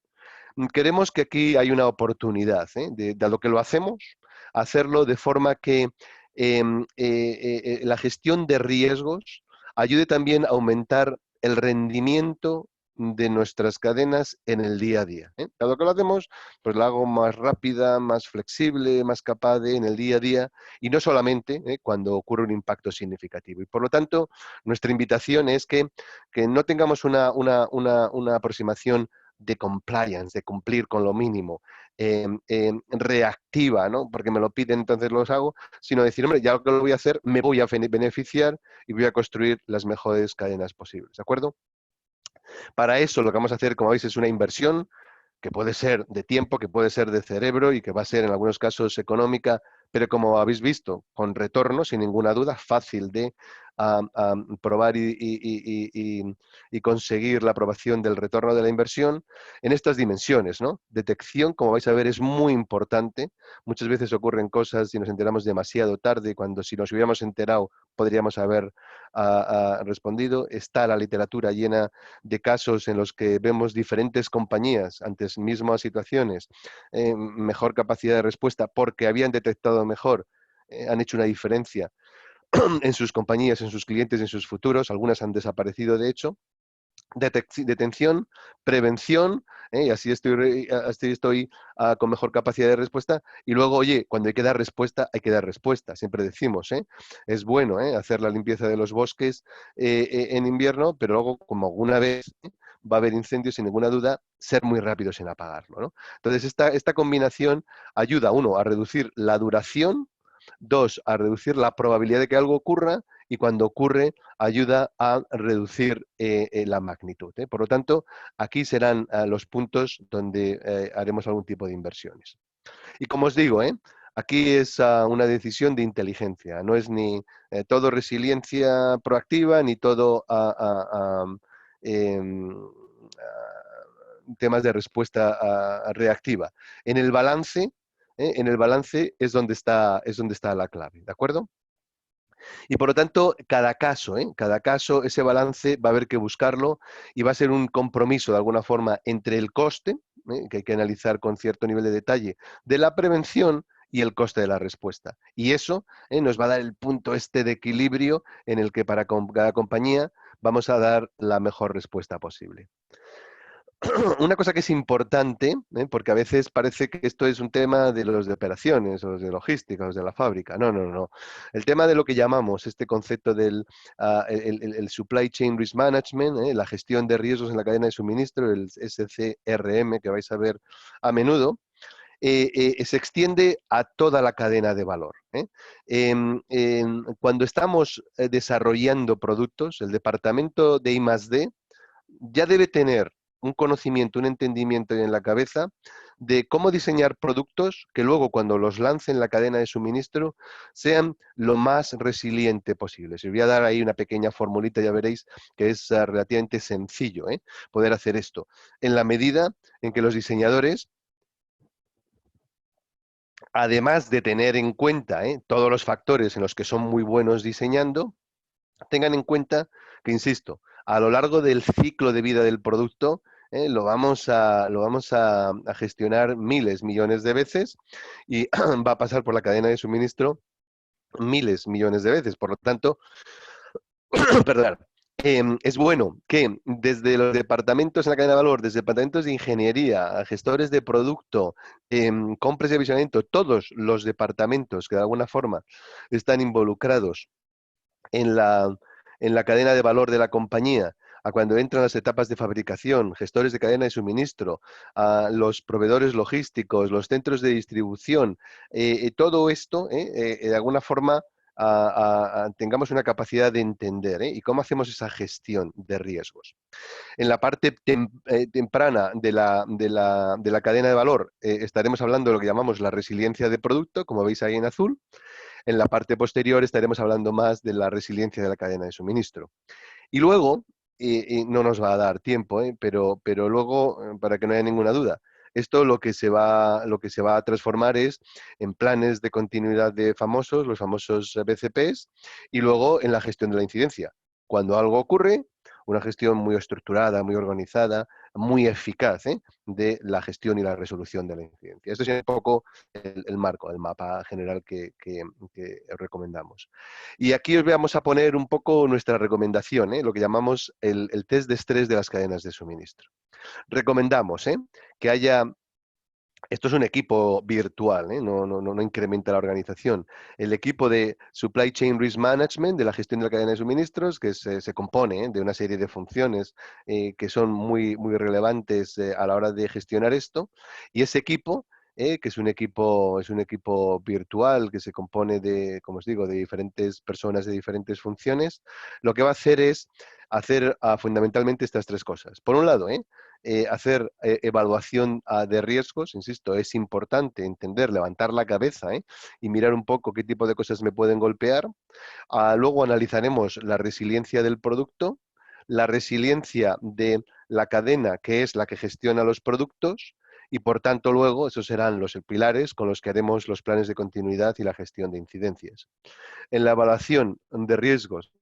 B: Queremos que aquí hay una oportunidad, de lo que lo hacemos, hacerlo de forma que la gestión de riesgos ayude también a aumentar el rendimiento de nuestras cadenas en el día a día. Dado que lo hacemos, pues la hago más rápida, más flexible, más capaz de en el día a día y no solamente cuando ocurre un impacto significativo. Y por lo tanto, nuestra invitación es que no tengamos una aproximación de compliance, de cumplir con lo mínimo, reactiva, ¿no? Porque me lo piden, entonces los hago, sino decir, hombre, ya lo que lo voy a hacer, me voy a beneficiar y voy a construir las mejores cadenas posibles, ¿de acuerdo? Para eso lo que vamos a hacer, como veis, es una inversión que puede ser de tiempo, que puede ser de cerebro y que va a ser en algunos casos económica, pero como habéis visto, con retorno, sin ninguna duda, fácil de probar y conseguir la aprobación del retorno de la inversión en estas dimensiones, ¿no? Detección, como vais a ver, es muy importante. Muchas veces ocurren cosas y nos enteramos demasiado tarde, cuando si nos hubiéramos enterado podríamos haber respondido. Está la literatura llena de casos en los que vemos diferentes compañías ante mismas situaciones, mejor capacidad de respuesta porque habían detectado mejor, han hecho una diferencia en sus compañías, en sus clientes, en sus futuros. Algunas han desaparecido, de hecho. Detención, prevención, y así estoy con mejor capacidad de respuesta. Y luego, oye, cuando hay que dar respuesta, hay que dar respuesta. Siempre decimos, es bueno hacer la limpieza de los bosques en invierno, pero luego, como alguna vez va a haber incendios, sin ninguna duda, ser muy rápidos en apagarlo, ¿no? Entonces, esta combinación ayuda, uno, a reducir la duración, dos, a reducir la probabilidad de que algo ocurra y cuando ocurre ayuda a reducir la magnitud. Por lo tanto, aquí serán los puntos donde haremos algún tipo de inversiones. Y como os digo, aquí es una decisión de inteligencia, no es ni todo resiliencia proactiva ni todo em, temas de respuesta reactiva. En el balance, es donde está la clave, ¿de acuerdo? Y por lo tanto, cada caso, ese balance va a haber que buscarlo y va a ser un compromiso de alguna forma entre el coste, que hay que analizar con cierto nivel de detalle, de la prevención y el coste de la respuesta. Y eso nos va a dar el punto este de equilibrio en el que para cada compañía vamos a dar la mejor respuesta posible. Una cosa que es importante, porque a veces parece que esto es un tema de los de operaciones, o los de logística, o los de la fábrica. No, no, no. El tema de lo que llamamos este concepto del el Supply Chain Risk Management, la gestión de riesgos en la cadena de suministro, el SCRM, que vais a ver a menudo, se extiende a toda la cadena de valor. Cuando estamos desarrollando productos, el departamento de I+D ya debe tener un conocimiento, un entendimiento en la cabeza de cómo diseñar productos que luego cuando los lance en la cadena de suministro sean lo más resiliente posible. Os voy a dar ahí una pequeña formulita, ya veréis que es relativamente sencillo poder hacer esto. En la medida en que los diseñadores, además de tener en cuenta todos los factores en los que son muy buenos diseñando, tengan en cuenta que, insisto, a lo largo del ciclo de vida del producto, lo vamos a gestionar miles, millones de veces y va a pasar por la cadena de suministro miles, millones de veces. Por lo tanto, perdón, es bueno que desde los departamentos en la cadena de valor, desde departamentos de ingeniería, a gestores de producto, compras y avisionamiento, todos los departamentos que de alguna forma están involucrados en la cadena de valor de la compañía, a cuando entran las etapas de fabricación, gestores de cadena de suministro, a los proveedores logísticos, los centros de distribución, todo esto, de alguna forma, tengamos una capacidad de entender y cómo hacemos esa gestión de riesgos. En la parte temprana de la cadena de valor estaremos hablando de lo que llamamos la resiliencia de producto, como veis ahí en azul. En la parte posterior estaremos hablando más de la resiliencia de la cadena de suministro. Y luego, y no nos va a dar tiempo, pero luego, para que no haya ninguna duda, esto lo que se va a transformar es en planes de continuidad de famosos, los famosos BCPs, y luego en la gestión de la incidencia. Cuando algo ocurre, una gestión muy estructurada, muy organizada, muy eficaz de la gestión y la resolución de la incidencia. Esto es un poco el marco, el mapa general que recomendamos. Y aquí os vamos a poner un poco nuestra recomendación, lo que llamamos el test de estrés de las cadenas de suministro. Recomendamos que haya, esto es un equipo virtual, no incrementa la organización, el equipo de Supply Chain Risk Management, de la gestión de la cadena de suministros, que se compone de una serie de funciones que son muy, muy relevantes a la hora de gestionar esto, y ese equipo que es un equipo virtual que se compone de, como os digo, de diferentes personas de diferentes funciones, lo que va a hacer es hacer fundamentalmente estas tres cosas. Por un lado, hacer evaluación de riesgos, insisto, es importante entender, levantar la cabeza y mirar un poco qué tipo de cosas me pueden golpear. Luego analizaremos la resiliencia del producto, la resiliencia de la cadena, que es la que gestiona los productos, y por tanto luego esos serán los pilares con los que haremos los planes de continuidad y la gestión de incidencias. En la evaluación de riesgos,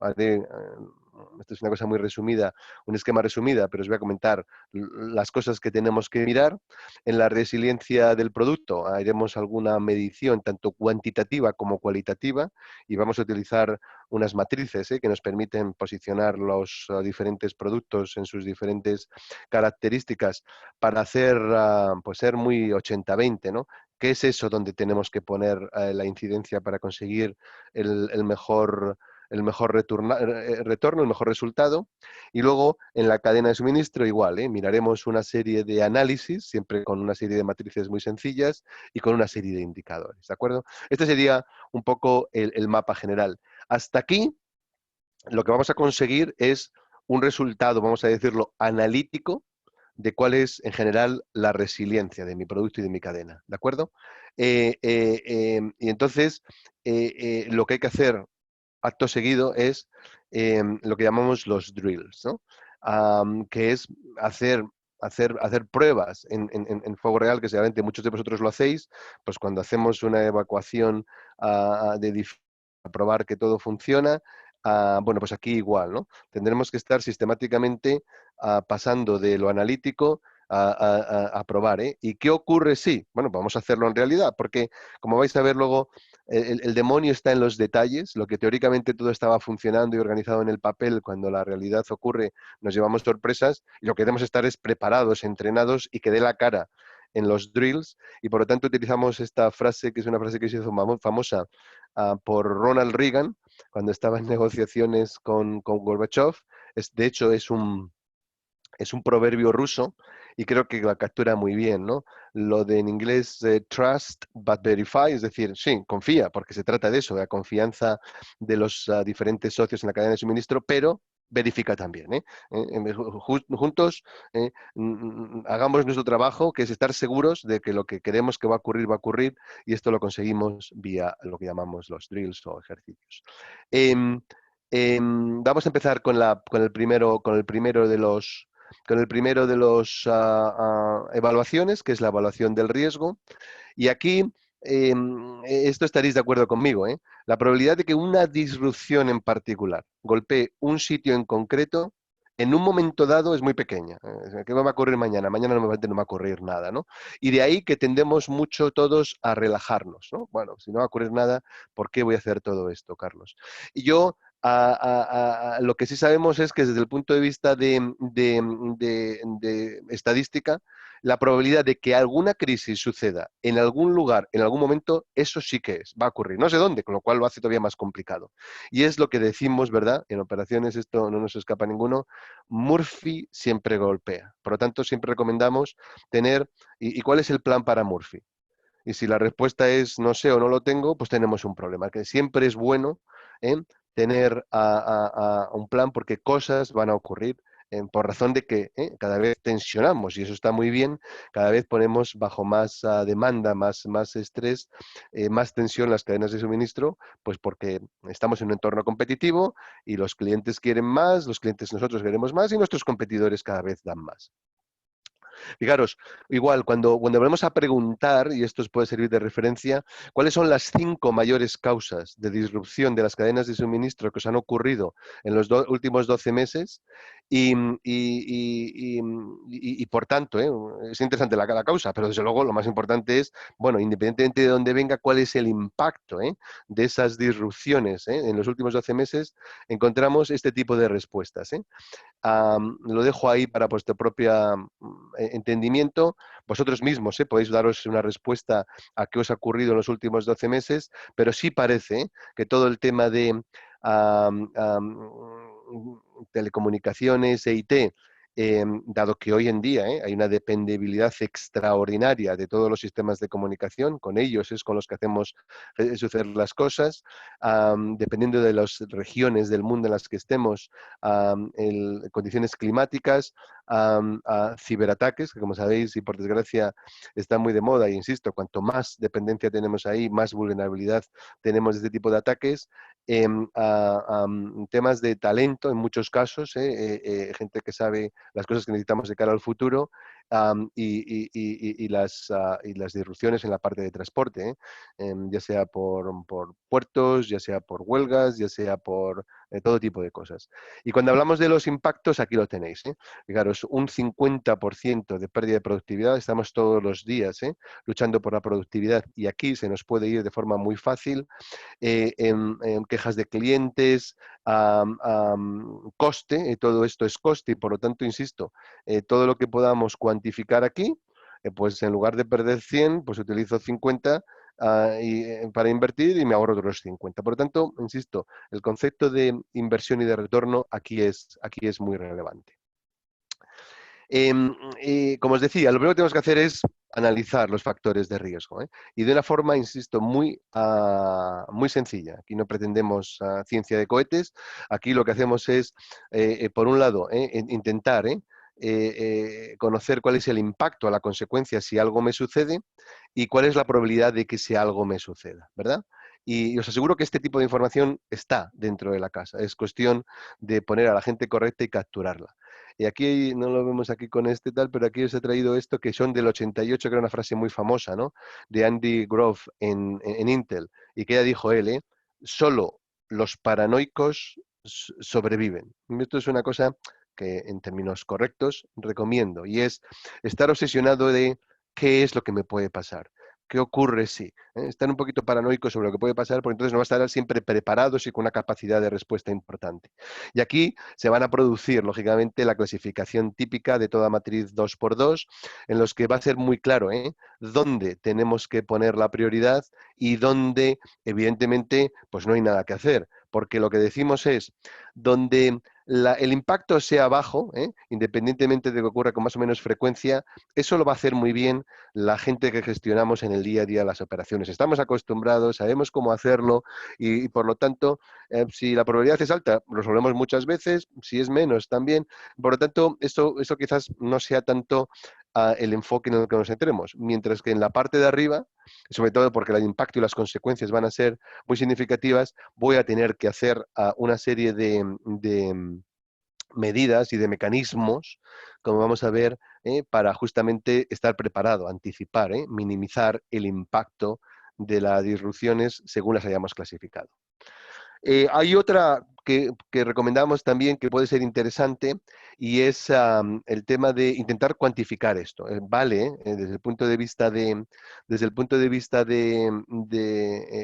B: esto es una cosa muy resumida, un esquema resumida, pero os voy a comentar las cosas que tenemos que mirar. En la resiliencia del producto haremos alguna medición tanto cuantitativa como cualitativa y vamos a utilizar unas matrices que nos permiten posicionar los diferentes productos en sus diferentes características para hacer, pues ser muy 80-20, ¿no? ¿Qué es eso donde tenemos que poner la incidencia para conseguir el mejor retorno, el mejor resultado? Y luego en la cadena de suministro igual, miraremos una serie de análisis, siempre con una serie de matrices muy sencillas y con una serie de indicadores, ¿de acuerdo? Este sería un poco el mapa general. Hasta aquí lo que vamos a conseguir es un resultado, vamos a decirlo, analítico, de cuál es en general la resiliencia de mi producto y de mi cadena, ¿de acuerdo? Y entonces, lo que hay que hacer acto seguido es lo que llamamos los drills, ¿no? Que es hacer, hacer pruebas en fuego real, que seguramente muchos de vosotros lo hacéis, pues cuando hacemos una evacuación de edificios, a probar que todo funciona. Bueno, pues aquí igual, ¿no? Tendremos que estar sistemáticamente pasando de lo analítico a probar, ¿eh? ¿Y qué ocurre si? Bueno, vamos a hacerlo en realidad, porque como vais a ver luego, el demonio está en los detalles, lo que teóricamente todo estaba funcionando y organizado en el papel, cuando la realidad ocurre, nos llevamos sorpresas, y lo que debemos estar es preparados, entrenados y que dé la cara en los drills, y por lo tanto utilizamos esta frase, que es una frase que se hizo famosa por Ronald Reagan, cuando estaba en negociaciones con Gorbachev. De hecho, es un proverbio ruso y creo que la captura muy bien, ¿no? Lo de en inglés trust but verify, es decir, sí, confía, porque se trata de eso, de la confianza de los diferentes socios en la cadena de suministro, pero verifica también. Juntos hagamos nuestro trabajo, que es estar seguros de que lo que queremos que va a ocurrir, y esto lo conseguimos vía lo que llamamos los drills o ejercicios. Em, vamos a empezar con el primero de los evaluaciones, que es la evaluación del riesgo. Y aquí, esto estaréis de acuerdo conmigo, ¿eh? La probabilidad de que una disrupción en particular golpee un sitio en concreto en un momento dado es muy pequeña. ¿Qué me va a ocurrir mañana? Mañana no me va a ocurrir nada, ¿no? Y de ahí que tendemos mucho todos a relajarnos, ¿no? Bueno, si no va a ocurrir nada, ¿por qué voy a hacer todo esto, Carlos? Y yo lo que sí sabemos es que desde el punto de vista de estadística, la probabilidad de que alguna crisis suceda en algún lugar, en algún momento, eso sí que va a ocurrir. No sé dónde, con lo cual lo hace todavía más complicado. Y es lo que decimos, ¿verdad? En operaciones esto no nos escapa a ninguno. Murphy siempre golpea. Por lo tanto, siempre recomendamos tener... ¿Y cuál es el plan para Murphy? Y si la respuesta es no sé o no lo tengo, pues tenemos un problema. Que siempre es bueno tener un plan porque cosas van a ocurrir por razón de que cada vez tensionamos, y eso está muy bien, cada vez ponemos bajo más demanda, más estrés, más tensión las cadenas de suministro, pues porque estamos en un entorno competitivo y los clientes quieren más, los clientes nosotros queremos más y nuestros competidores cada vez dan más. Fijaros, igual, cuando volvemos a preguntar, y esto os puede servir de referencia, ¿cuáles son las 5 mayores causas de disrupción de las cadenas de suministro que os han ocurrido en los últimos 12 meses? Y, por tanto, es interesante la causa, pero desde luego lo más importante es, bueno, independientemente de dónde venga, cuál es el impacto de esas disrupciones. En los últimos 12 meses encontramos este tipo de respuestas. Lo dejo ahí para vuestro propio entendimiento. Vosotros mismos podéis daros una respuesta a qué os ha ocurrido en los últimos 12 meses, pero sí parece que todo el tema de telecomunicaciones e IT, dado que hoy en día hay una dependibilidad extraordinaria de todos los sistemas de comunicación, con ellos es con los que hacemos suceder las cosas, dependiendo de las regiones del mundo en las que estemos, condiciones climáticas, ciberataques, que como sabéis y por desgracia está muy de moda, e insisto, cuanto más dependencia tenemos ahí, más vulnerabilidad tenemos de este tipo de ataques, temas de talento en muchos casos, gente que sabe las cosas que necesitamos de cara al futuro, y las disrupciones en la parte de transporte, ya sea por puertos, ya sea por huelgas, ya sea por todo tipo de cosas. Y cuando hablamos de los impactos, aquí lo tenéis. Fijaros, un 50% de pérdida de productividad, estamos todos los días luchando por la productividad y aquí se nos puede ir de forma muy fácil en quejas de clientes, coste, todo esto es coste y por lo tanto, insisto, todo lo que podamos cuantificar aquí, pues en lugar de perder 100, pues utilizo 50 para invertir y me ahorro otros 50. Por lo tanto, insisto, el concepto de inversión y de retorno aquí es muy relevante. Como os decía, lo primero que tenemos que hacer es analizar los factores de riesgo, y de una forma, insisto, muy sencilla. Aquí no pretendemos ciencia de cohetes, aquí lo que hacemos es, por un lado, intentar conocer cuál es el impacto, la consecuencia si algo me sucede y cuál es la probabilidad de que ese algo me suceda, ¿verdad? Y os aseguro que este tipo de información está dentro de la casa. Es cuestión de poner a la gente correcta y capturarla. Y aquí, no lo vemos aquí con este tal, pero aquí os he traído esto que son del 88, que era una frase muy famosa, ¿no? De Andy Grove en Intel, y que ya dijo él, solo los paranoicos sobreviven. Y esto es una cosa que en términos correctos recomiendo, y es estar obsesionado de qué es lo que me puede pasar. ¿Qué ocurre si? Estar un poquito paranoico sobre lo que puede pasar, porque entonces no va a estar siempre preparados y con una capacidad de respuesta importante. Y aquí se van a producir, lógicamente, la clasificación típica de toda matriz 2x2, en los que va a ser muy claro dónde tenemos que poner la prioridad y dónde, evidentemente, pues no hay nada que hacer. Porque lo que decimos es, donde el impacto sea bajo, independientemente de que ocurra con más o menos frecuencia, eso lo va a hacer muy bien la gente que gestionamos en el día a día las operaciones. Estamos acostumbrados, sabemos cómo hacerlo y por lo tanto, si la probabilidad es alta, lo resolvemos muchas veces, si es menos también. Por lo tanto, eso quizás no sea tanto el enfoque en el que nos centremos, mientras que en la parte de arriba, sobre todo porque el impacto y las consecuencias van a ser muy significativas, voy a tener que hacer una serie de medidas y de mecanismos, como vamos a ver, para justamente estar preparado, anticipar, minimizar el impacto de las disrupciones según las hayamos clasificado. Hay otra que recomendamos también que puede ser interesante y es el tema de intentar cuantificar esto. Vale, desde el punto de vista de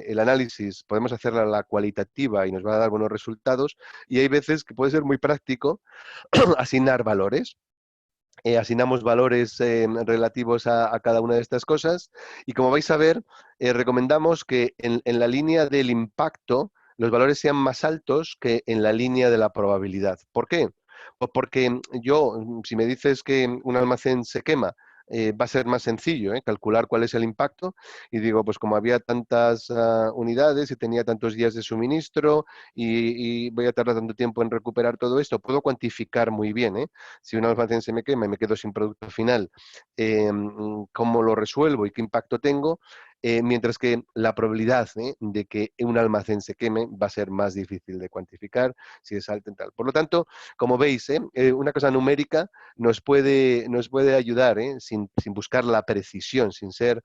B: el análisis, podemos hacerla la cualitativa y nos va a dar buenos resultados, y hay veces que puede ser muy práctico asignar valores. Asignamos valores relativos a cada una de estas cosas y como vais a ver, recomendamos que en la línea del impacto los valores sean más altos que en la línea de la probabilidad. ¿Por qué? Pues porque yo, si me dices que un almacén se quema, va a ser más sencillo, calcular cuál es el impacto. Y digo, pues como había tantas unidades y tenía tantos días de suministro y voy a tardar tanto tiempo en recuperar todo esto, puedo cuantificar muy bien, si un almacén se me quema y me quedo sin producto final, cómo lo resuelvo y qué impacto tengo. Mientras que la probabilidad de que un almacén se queme va a ser más difícil de cuantificar si es alta y tal. Por lo tanto, como veis, una cosa numérica nos puede ayudar, sin buscar la precisión, sin ser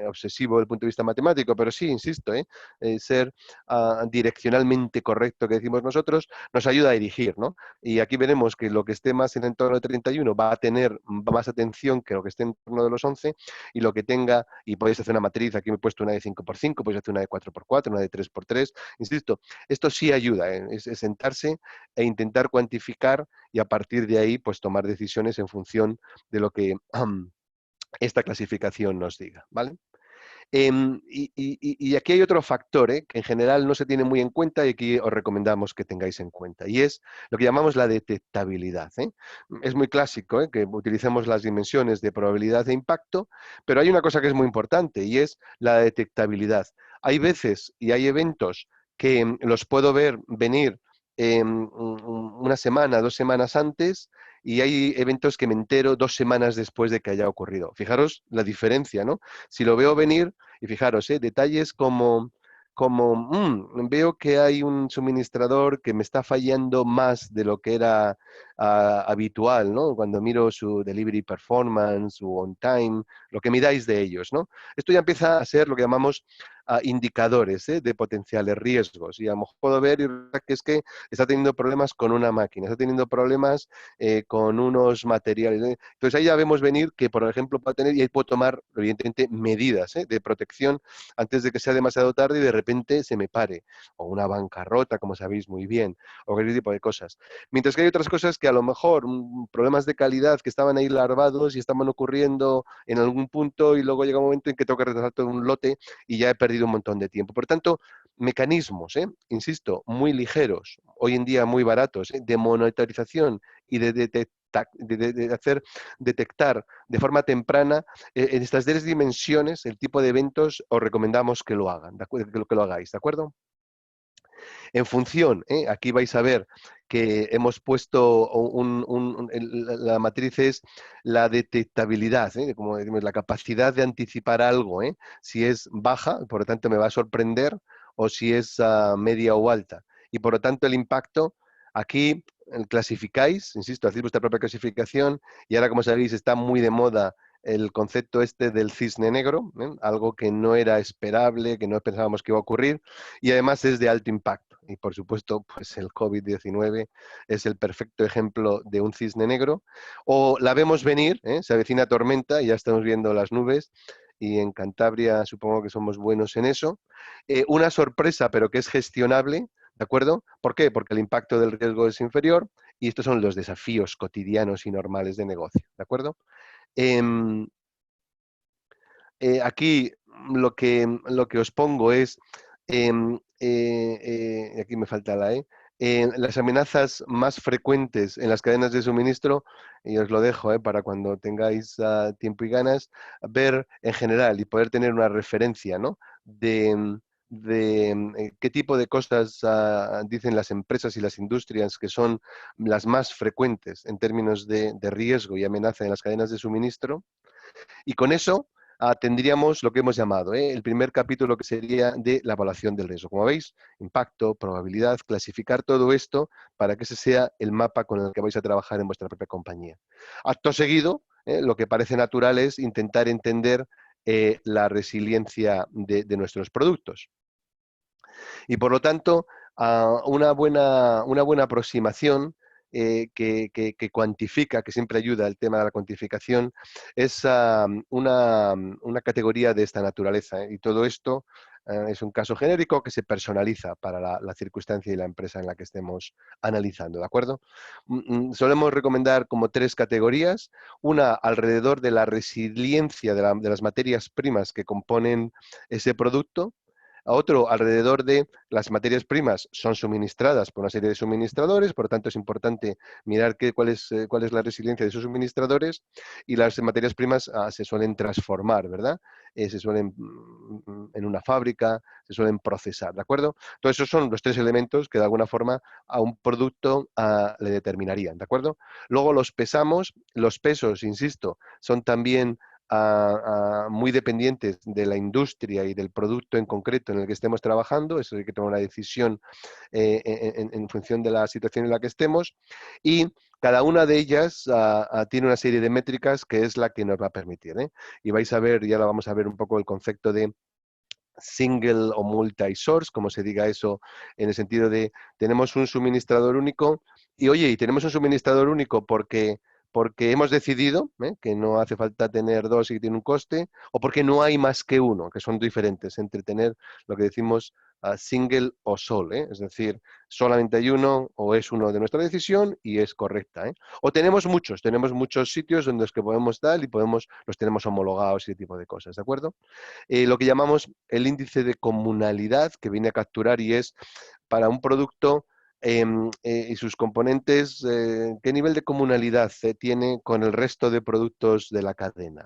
B: obsesivo desde el punto de vista matemático, pero sí, insisto, ser direccionalmente correcto que decimos nosotros, nos ayuda a dirigir, ¿no? Y aquí veremos que lo que esté más en el entorno de 31 va a tener más atención que lo que esté en torno de los 11, y lo que tenga, y podéis hacer una matriz, aquí me he puesto una de 5x5, podéis hacer una de 4x4, una de 3x3, insisto, esto sí ayuda, es sentarse e intentar cuantificar y a partir de ahí pues tomar decisiones en función de lo que esta clasificación nos diga, ¿vale? Y aquí hay otro factor que en general no se tiene muy en cuenta y aquí os recomendamos que tengáis en cuenta, y es lo que llamamos la detectabilidad. Es muy clásico que utilicemos las dimensiones de probabilidad e impacto, pero hay una cosa que es muy importante y es la detectabilidad. Hay veces y hay eventos que los puedo ver venir una semana, 2 semanas antes, y hay eventos que me entero 2 semanas después de que haya ocurrido. Fijaros la diferencia, ¿no? Si lo veo venir, y fijaros, detalles como veo que hay un suministrador que me está fallando más de lo que era habitual, ¿no? Cuando miro su delivery performance, su on time, lo que miráis de ellos, ¿no? Esto ya empieza a ser lo que llamamos indicadores de potenciales riesgos. Y a lo mejor puedo ver que es que está teniendo problemas con una máquina, está teniendo problemas con unos materiales. Entonces ahí ya vemos venir que, por ejemplo, puede tener, y ahí puedo tomar, evidentemente, medidas de protección antes de que sea demasiado tarde y de repente se me pare. O una bancarrota, como sabéis muy bien, o cualquier tipo de cosas. Mientras que hay otras cosas que a lo mejor, problemas de calidad que estaban ahí larvados y estaban ocurriendo en algún punto y luego llega un momento en que tengo que retrasar todo un lote y ya he perdido un montón de tiempo. Por tanto, mecanismos, insisto, muy ligeros, hoy en día muy baratos, de monitorización y de hacer detectar de forma temprana en estas 3 dimensiones el tipo de eventos, os recomendamos que lo hagan, que lo hagáis, ¿de acuerdo? En función, aquí vais a ver que hemos puesto la matriz es la detectabilidad, como decimos, la capacidad de anticipar algo, si es baja, por lo tanto me va a sorprender, o si es media o alta. Y por lo tanto el impacto, aquí clasificáis, insisto, hacéis vuestra propia clasificación, y ahora, como sabéis, está muy de moda el concepto este del cisne negro, algo que no era esperable, que no pensábamos que iba a ocurrir, y además es de alto impacto. Y por supuesto, pues el COVID-19 es el perfecto ejemplo de un cisne negro. O la vemos venir, se avecina tormenta y ya estamos viendo las nubes, y en Cantabria supongo que somos buenos en eso. Una sorpresa, pero que es gestionable, ¿de acuerdo? ¿Por qué? Porque el impacto del riesgo es inferior y estos son los desafíos cotidianos y normales de negocio, ¿de acuerdo? Em, aquí lo que os pongo es, aquí me falta la E, las amenazas más frecuentes en las cadenas de suministro, y os lo dejo para cuando tengáis tiempo y ganas, ver en general y poder tener una referencia, ¿no? de qué tipo de cosas dicen las empresas y las industrias que son las más frecuentes en términos de riesgo y amenaza en las cadenas de suministro. Y con eso tendríamos lo que hemos llamado el primer capítulo, que sería de la evaluación del riesgo. Como veis, impacto, probabilidad, clasificar todo esto para que ese sea el mapa con el que vais a trabajar en vuestra propia compañía. Acto seguido, lo que parece natural es intentar entender la resiliencia de nuestros productos. Y por lo tanto, una buena aproximación que cuantifica, que siempre ayuda el tema de la cuantificación, es una categoría de esta naturaleza. Y todo esto es un caso genérico que se personaliza para la circunstancia y la empresa en la que estemos analizando, ¿de acuerdo? Solemos recomendar como 3 categorías. Una alrededor de la resiliencia de las materias primas que componen ese producto. a otro alrededor de las materias primas son suministradas por una serie de suministradores, por lo tanto es importante mirar cuál es la resiliencia de esos suministradores, y las materias primas se suelen transformar, ¿verdad? Se suelen en una fábrica, se suelen procesar, ¿de acuerdo? Entonces esos son los tres elementos que de alguna forma a un producto le determinarían, ¿de acuerdo? Luego los pesamos, los pesos, insisto, son también muy dependientes de la industria y del producto en concreto en el que estemos trabajando. Eso hay que tomar una decisión en función de la situación en la que estemos, y cada una de ellas tiene una serie de métricas que es la que nos va a permitir, ¿eh? Y vais a ver, ya lo vamos a ver un poco el concepto de single o multi-source, como se diga eso, en el sentido de tenemos un suministrador único y oye, y tenemos un suministrador único porque hemos decidido que no hace falta tener dos y que tiene un coste, o porque no hay más que uno, que son diferentes entre tener lo que decimos single o sole, es decir, solamente hay uno o es uno de nuestra decisión y es correcta. O tenemos muchos sitios donde los que podemos dar y los tenemos homologados y ese tipo de cosas, ¿de acuerdo? Lo que llamamos el índice de comunalidad, que viene a capturar y es para un producto y sus componentes, qué nivel de comunalidad tiene con el resto de productos de la cadena.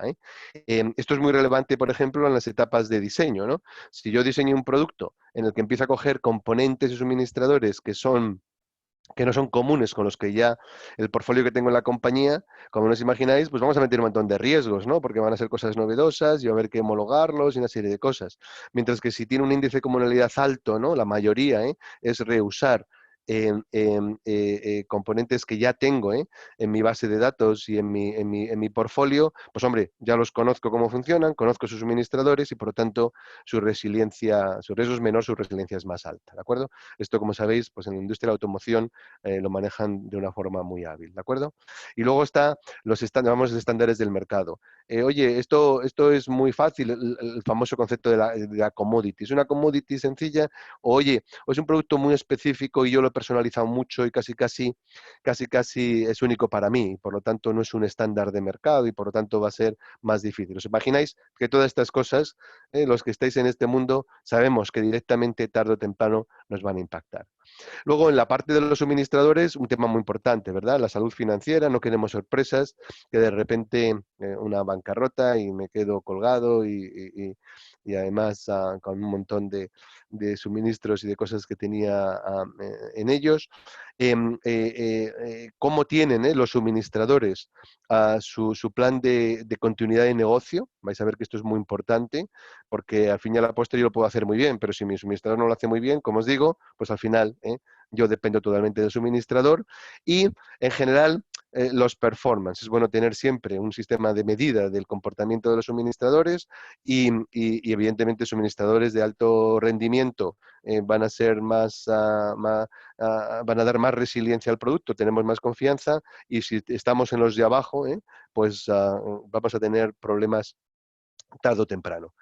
B: Esto es muy relevante, por ejemplo, en las etapas de diseño, ¿no? Si yo diseño un producto en el que empiezo a coger componentes y suministradores que no son comunes con los que ya el portfolio que tengo en la compañía, como os imagináis, pues vamos a meter un montón de riesgos, ¿no? Porque van a ser cosas novedosas y va a haber que homologarlos y una serie de cosas. Mientras que si tiene un índice de comunalidad alto, ¿no? La mayoría, es reusar componentes que ya tengo en mi base de datos y en mi portfolio, pues hombre, ya los conozco cómo funcionan, conozco sus suministradores y por lo tanto su resiliencia, su riesgo es menor, su resiliencia es más alta, ¿de acuerdo? Esto, como sabéis, pues en la industria de la automoción lo manejan de una forma muy hábil, ¿de acuerdo? Y luego está los estándares del mercado. Oye, esto es muy fácil, el famoso concepto de la commodity. ¿Es una commodity sencilla? Oye, o es un producto muy específico y yo lo he personalizado mucho y casi es único para mí, por lo tanto no es un estándar de mercado y por lo tanto va a ser más difícil. ¿Os imagináis que todas estas cosas, los que estáis en este mundo, sabemos que directamente tarde o temprano nos van a impactar? Luego, en la parte de los suministradores, un tema muy importante, ¿verdad? La salud financiera, no queremos sorpresas, que de repente una bancarrota y me quedo colgado y además con un montón de suministros y de cosas que tenía en ellos. ¿Cómo tienen los suministradores su plan de continuidad de negocio? Vais a ver que esto es muy importante, porque al fin y al postre yo lo puedo hacer muy bien, pero si mi suministrador no lo hace muy bien, como os digo, pues al final yo dependo totalmente del suministrador. Y en general, los performance. Es bueno tener siempre un sistema de medida del comportamiento de los suministradores y evidentemente suministradores de alto rendimiento van a ser van a dar más resiliencia al producto, tenemos más confianza, y si estamos en los de abajo, pues vamos a tener problemas tarde o temprano.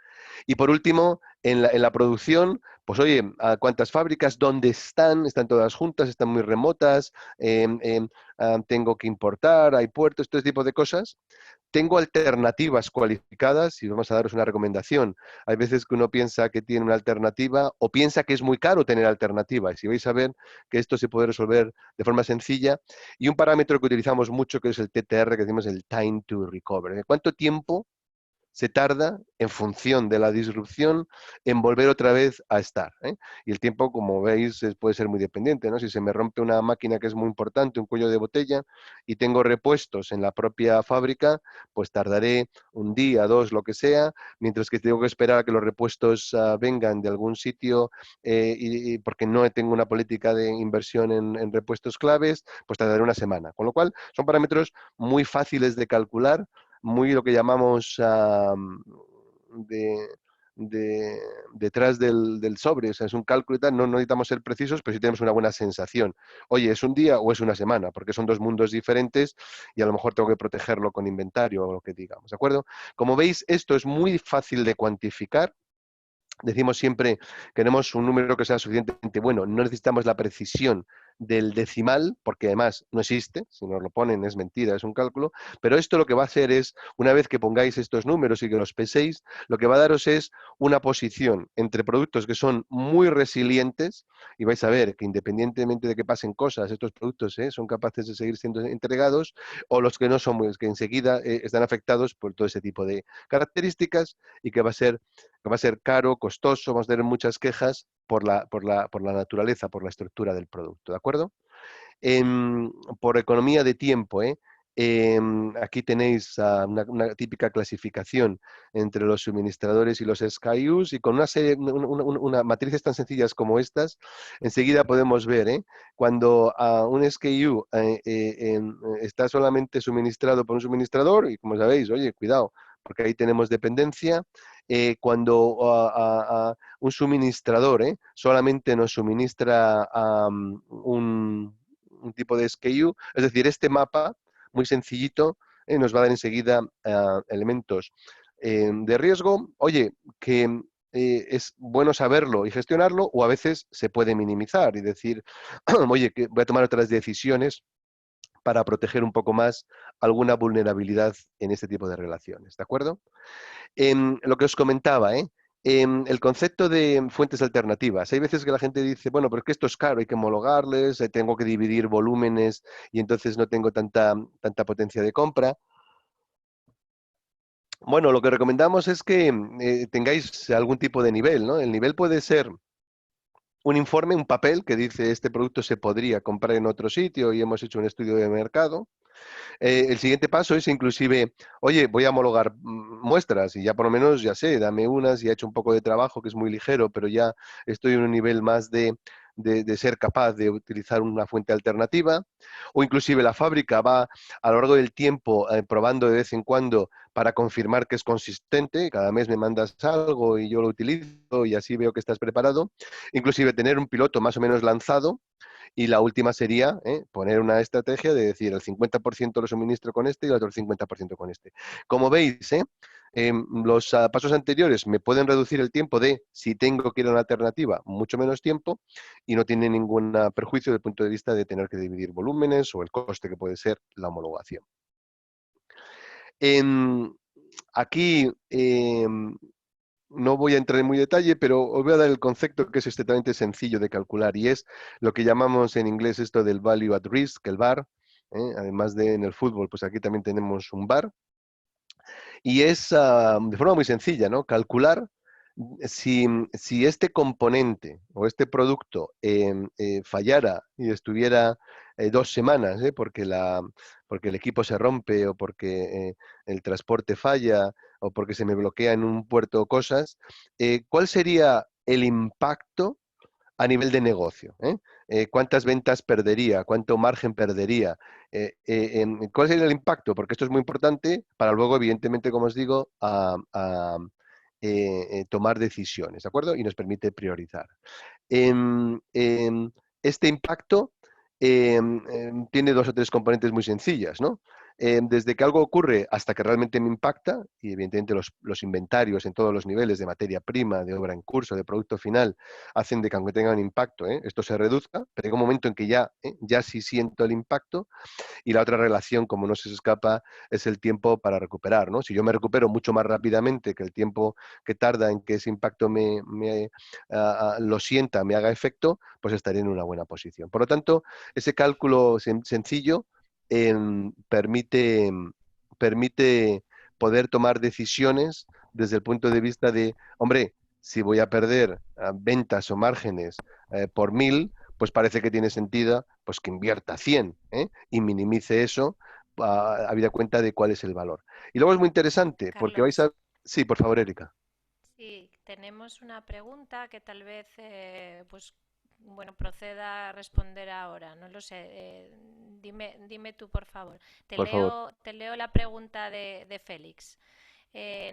B: Y por último, en la producción, pues oye, ¿a cuántas fábricas? ¿Dónde están? ¿Están todas juntas? ¿Están muy remotas? ¿Tengo que importar? ¿Hay puertos? Este tipo de cosas. Tengo alternativas cualificadas y vamos a daros una recomendación. Hay veces que uno piensa que tiene una alternativa o piensa que es muy caro tener alternativa. Y si vais a ver que esto se puede resolver de forma sencilla. Y un parámetro que utilizamos mucho, que es el TTR, que decimos el Time to Recover. ¿Cuánto tiempo se tarda en función de la disrupción en volver otra vez a estar? Y el tiempo, como veis, puede ser muy dependiente, ¿no? Si se me rompe una máquina que es muy importante, un cuello de botella, y tengo repuestos en la propia fábrica, pues tardaré un día, dos, lo que sea, mientras que tengo que esperar a que los repuestos vengan de algún sitio y porque no tengo una política de inversión en repuestos claves, pues tardaré una semana. Con lo cual, son parámetros muy fáciles de calcular, muy lo que llamamos de, detrás del sobre, o sea, es un cálculo y tal, no necesitamos ser precisos, pero sí tenemos una buena sensación. Oye, ¿es un día o es una semana? Porque son dos mundos diferentes y a lo mejor tengo que protegerlo con inventario o lo que digamos, ¿de acuerdo? Como veis, esto es muy fácil de cuantificar. Decimos siempre, queremos un número que sea suficientemente bueno, no necesitamos la precisión del decimal, porque además no existe, si nos lo ponen es mentira, es un cálculo, pero esto lo que va a hacer es, una vez que pongáis estos números y que los peséis, lo que va a daros es una posición entre productos que son muy resilientes, y vais a ver que independientemente de que pasen cosas, estos productos son capaces de seguir siendo entregados, o los que no son muy, que enseguida están afectados por todo ese tipo de características, y que va a ser caro, costoso, vamos a tener muchas quejas por la naturaleza, por la estructura del producto, ¿de acuerdo? Por economía de tiempo, aquí tenéis una típica clasificación entre los suministradores y los SKUs, y con una serie, matrices tan sencillas como estas, enseguida podemos ver, cuando un SKU está solamente suministrado por un suministrador, y como sabéis, oye, cuidado, porque ahí tenemos dependencia. Cuando un suministrador solamente nos suministra un tipo de SKU, es decir, este mapa muy sencillito nos va a dar enseguida elementos de riesgo, oye, que es bueno saberlo y gestionarlo, o a veces se puede minimizar y decir, oye, que voy a tomar otras decisiones para proteger un poco más alguna vulnerabilidad en este tipo de relaciones, ¿de acuerdo? Lo que os comentaba, el concepto de fuentes alternativas. Hay veces que la gente dice, bueno, pero es que esto es caro, hay que homologarles, tengo que dividir volúmenes y entonces no tengo tanta potencia de compra. Bueno, lo que recomendamos es que tengáis algún tipo de nivel, ¿no? El nivel puede ser un informe, un papel que dice este producto se podría comprar en otro sitio y hemos hecho un estudio de mercado. El siguiente paso es inclusive, oye, voy a homologar muestras y ya por lo menos ya sé, dame unas y he hecho un poco de trabajo que es muy ligero, pero ya estoy en un nivel más de ser capaz de utilizar una fuente alternativa. O inclusive la fábrica va a lo largo del tiempo probando de vez en cuando para confirmar que es consistente. Cada mes me mandas algo y yo lo utilizo y así veo que estás preparado. Inclusive tener un piloto más o menos lanzado, y la última sería poner una estrategia de decir el 50% lo suministro con este y el otro 50% con este. Como veis, los pasos anteriores me pueden reducir el tiempo de, si tengo que ir a una alternativa, mucho menos tiempo, y no tiene ningún perjuicio desde el punto de vista de tener que dividir volúmenes o el coste que puede ser la homologación. Aquí no voy a entrar en muy detalle, pero os voy a dar el concepto que es extremadamente sencillo de calcular, y es lo que llamamos en inglés esto del value at risk, el VAR. Además de en el fútbol, pues aquí también tenemos un VAR. Y es de forma muy sencilla, ¿no? Calcular si este componente o este producto fallara y estuviera 2 semanas, porque el equipo se rompe, o porque el transporte falla, o porque se me bloquea en un puerto cosas, ¿cuál sería el impacto a nivel de negocio? ¿Cuántas ventas perdería? ¿Cuánto margen perdería? ¿Cuál sería el impacto? Porque esto es muy importante para luego, evidentemente, como os digo, tomar decisiones, ¿de acuerdo? Y nos permite priorizar. Este impacto tiene dos o tres componentes muy sencillas, ¿no? Desde que algo ocurre hasta que realmente me impacta, y evidentemente los inventarios en todos los niveles de materia prima, de obra en curso, de producto final, hacen de que aunque tenga un impacto, esto se reduzca, pero llega un momento en que ya sí siento el impacto. Y la otra relación, como no se escapa, es el tiempo para recuperar, ¿no? Si yo me recupero mucho más rápidamente que el tiempo que tarda en que ese impacto lo sienta, me haga efecto, pues estaré en una buena posición. Por lo tanto, ese cálculo sencillo permite poder tomar decisiones desde el punto de vista de, hombre, si voy a perder ventas o márgenes por 1000, pues parece que tiene sentido pues que invierta 100 y minimice eso, habida cuenta de cuál es el valor. Y luego es muy interesante porque vais
A: Carlos,
B: a... Sí, por favor, Erika.
A: sí, tenemos una pregunta que tal vez, pues, bueno, proceda a responder ahora. No lo sé. Dime tú, por favor. Te
B: Por favor.
A: leo, te leo la pregunta de Félix.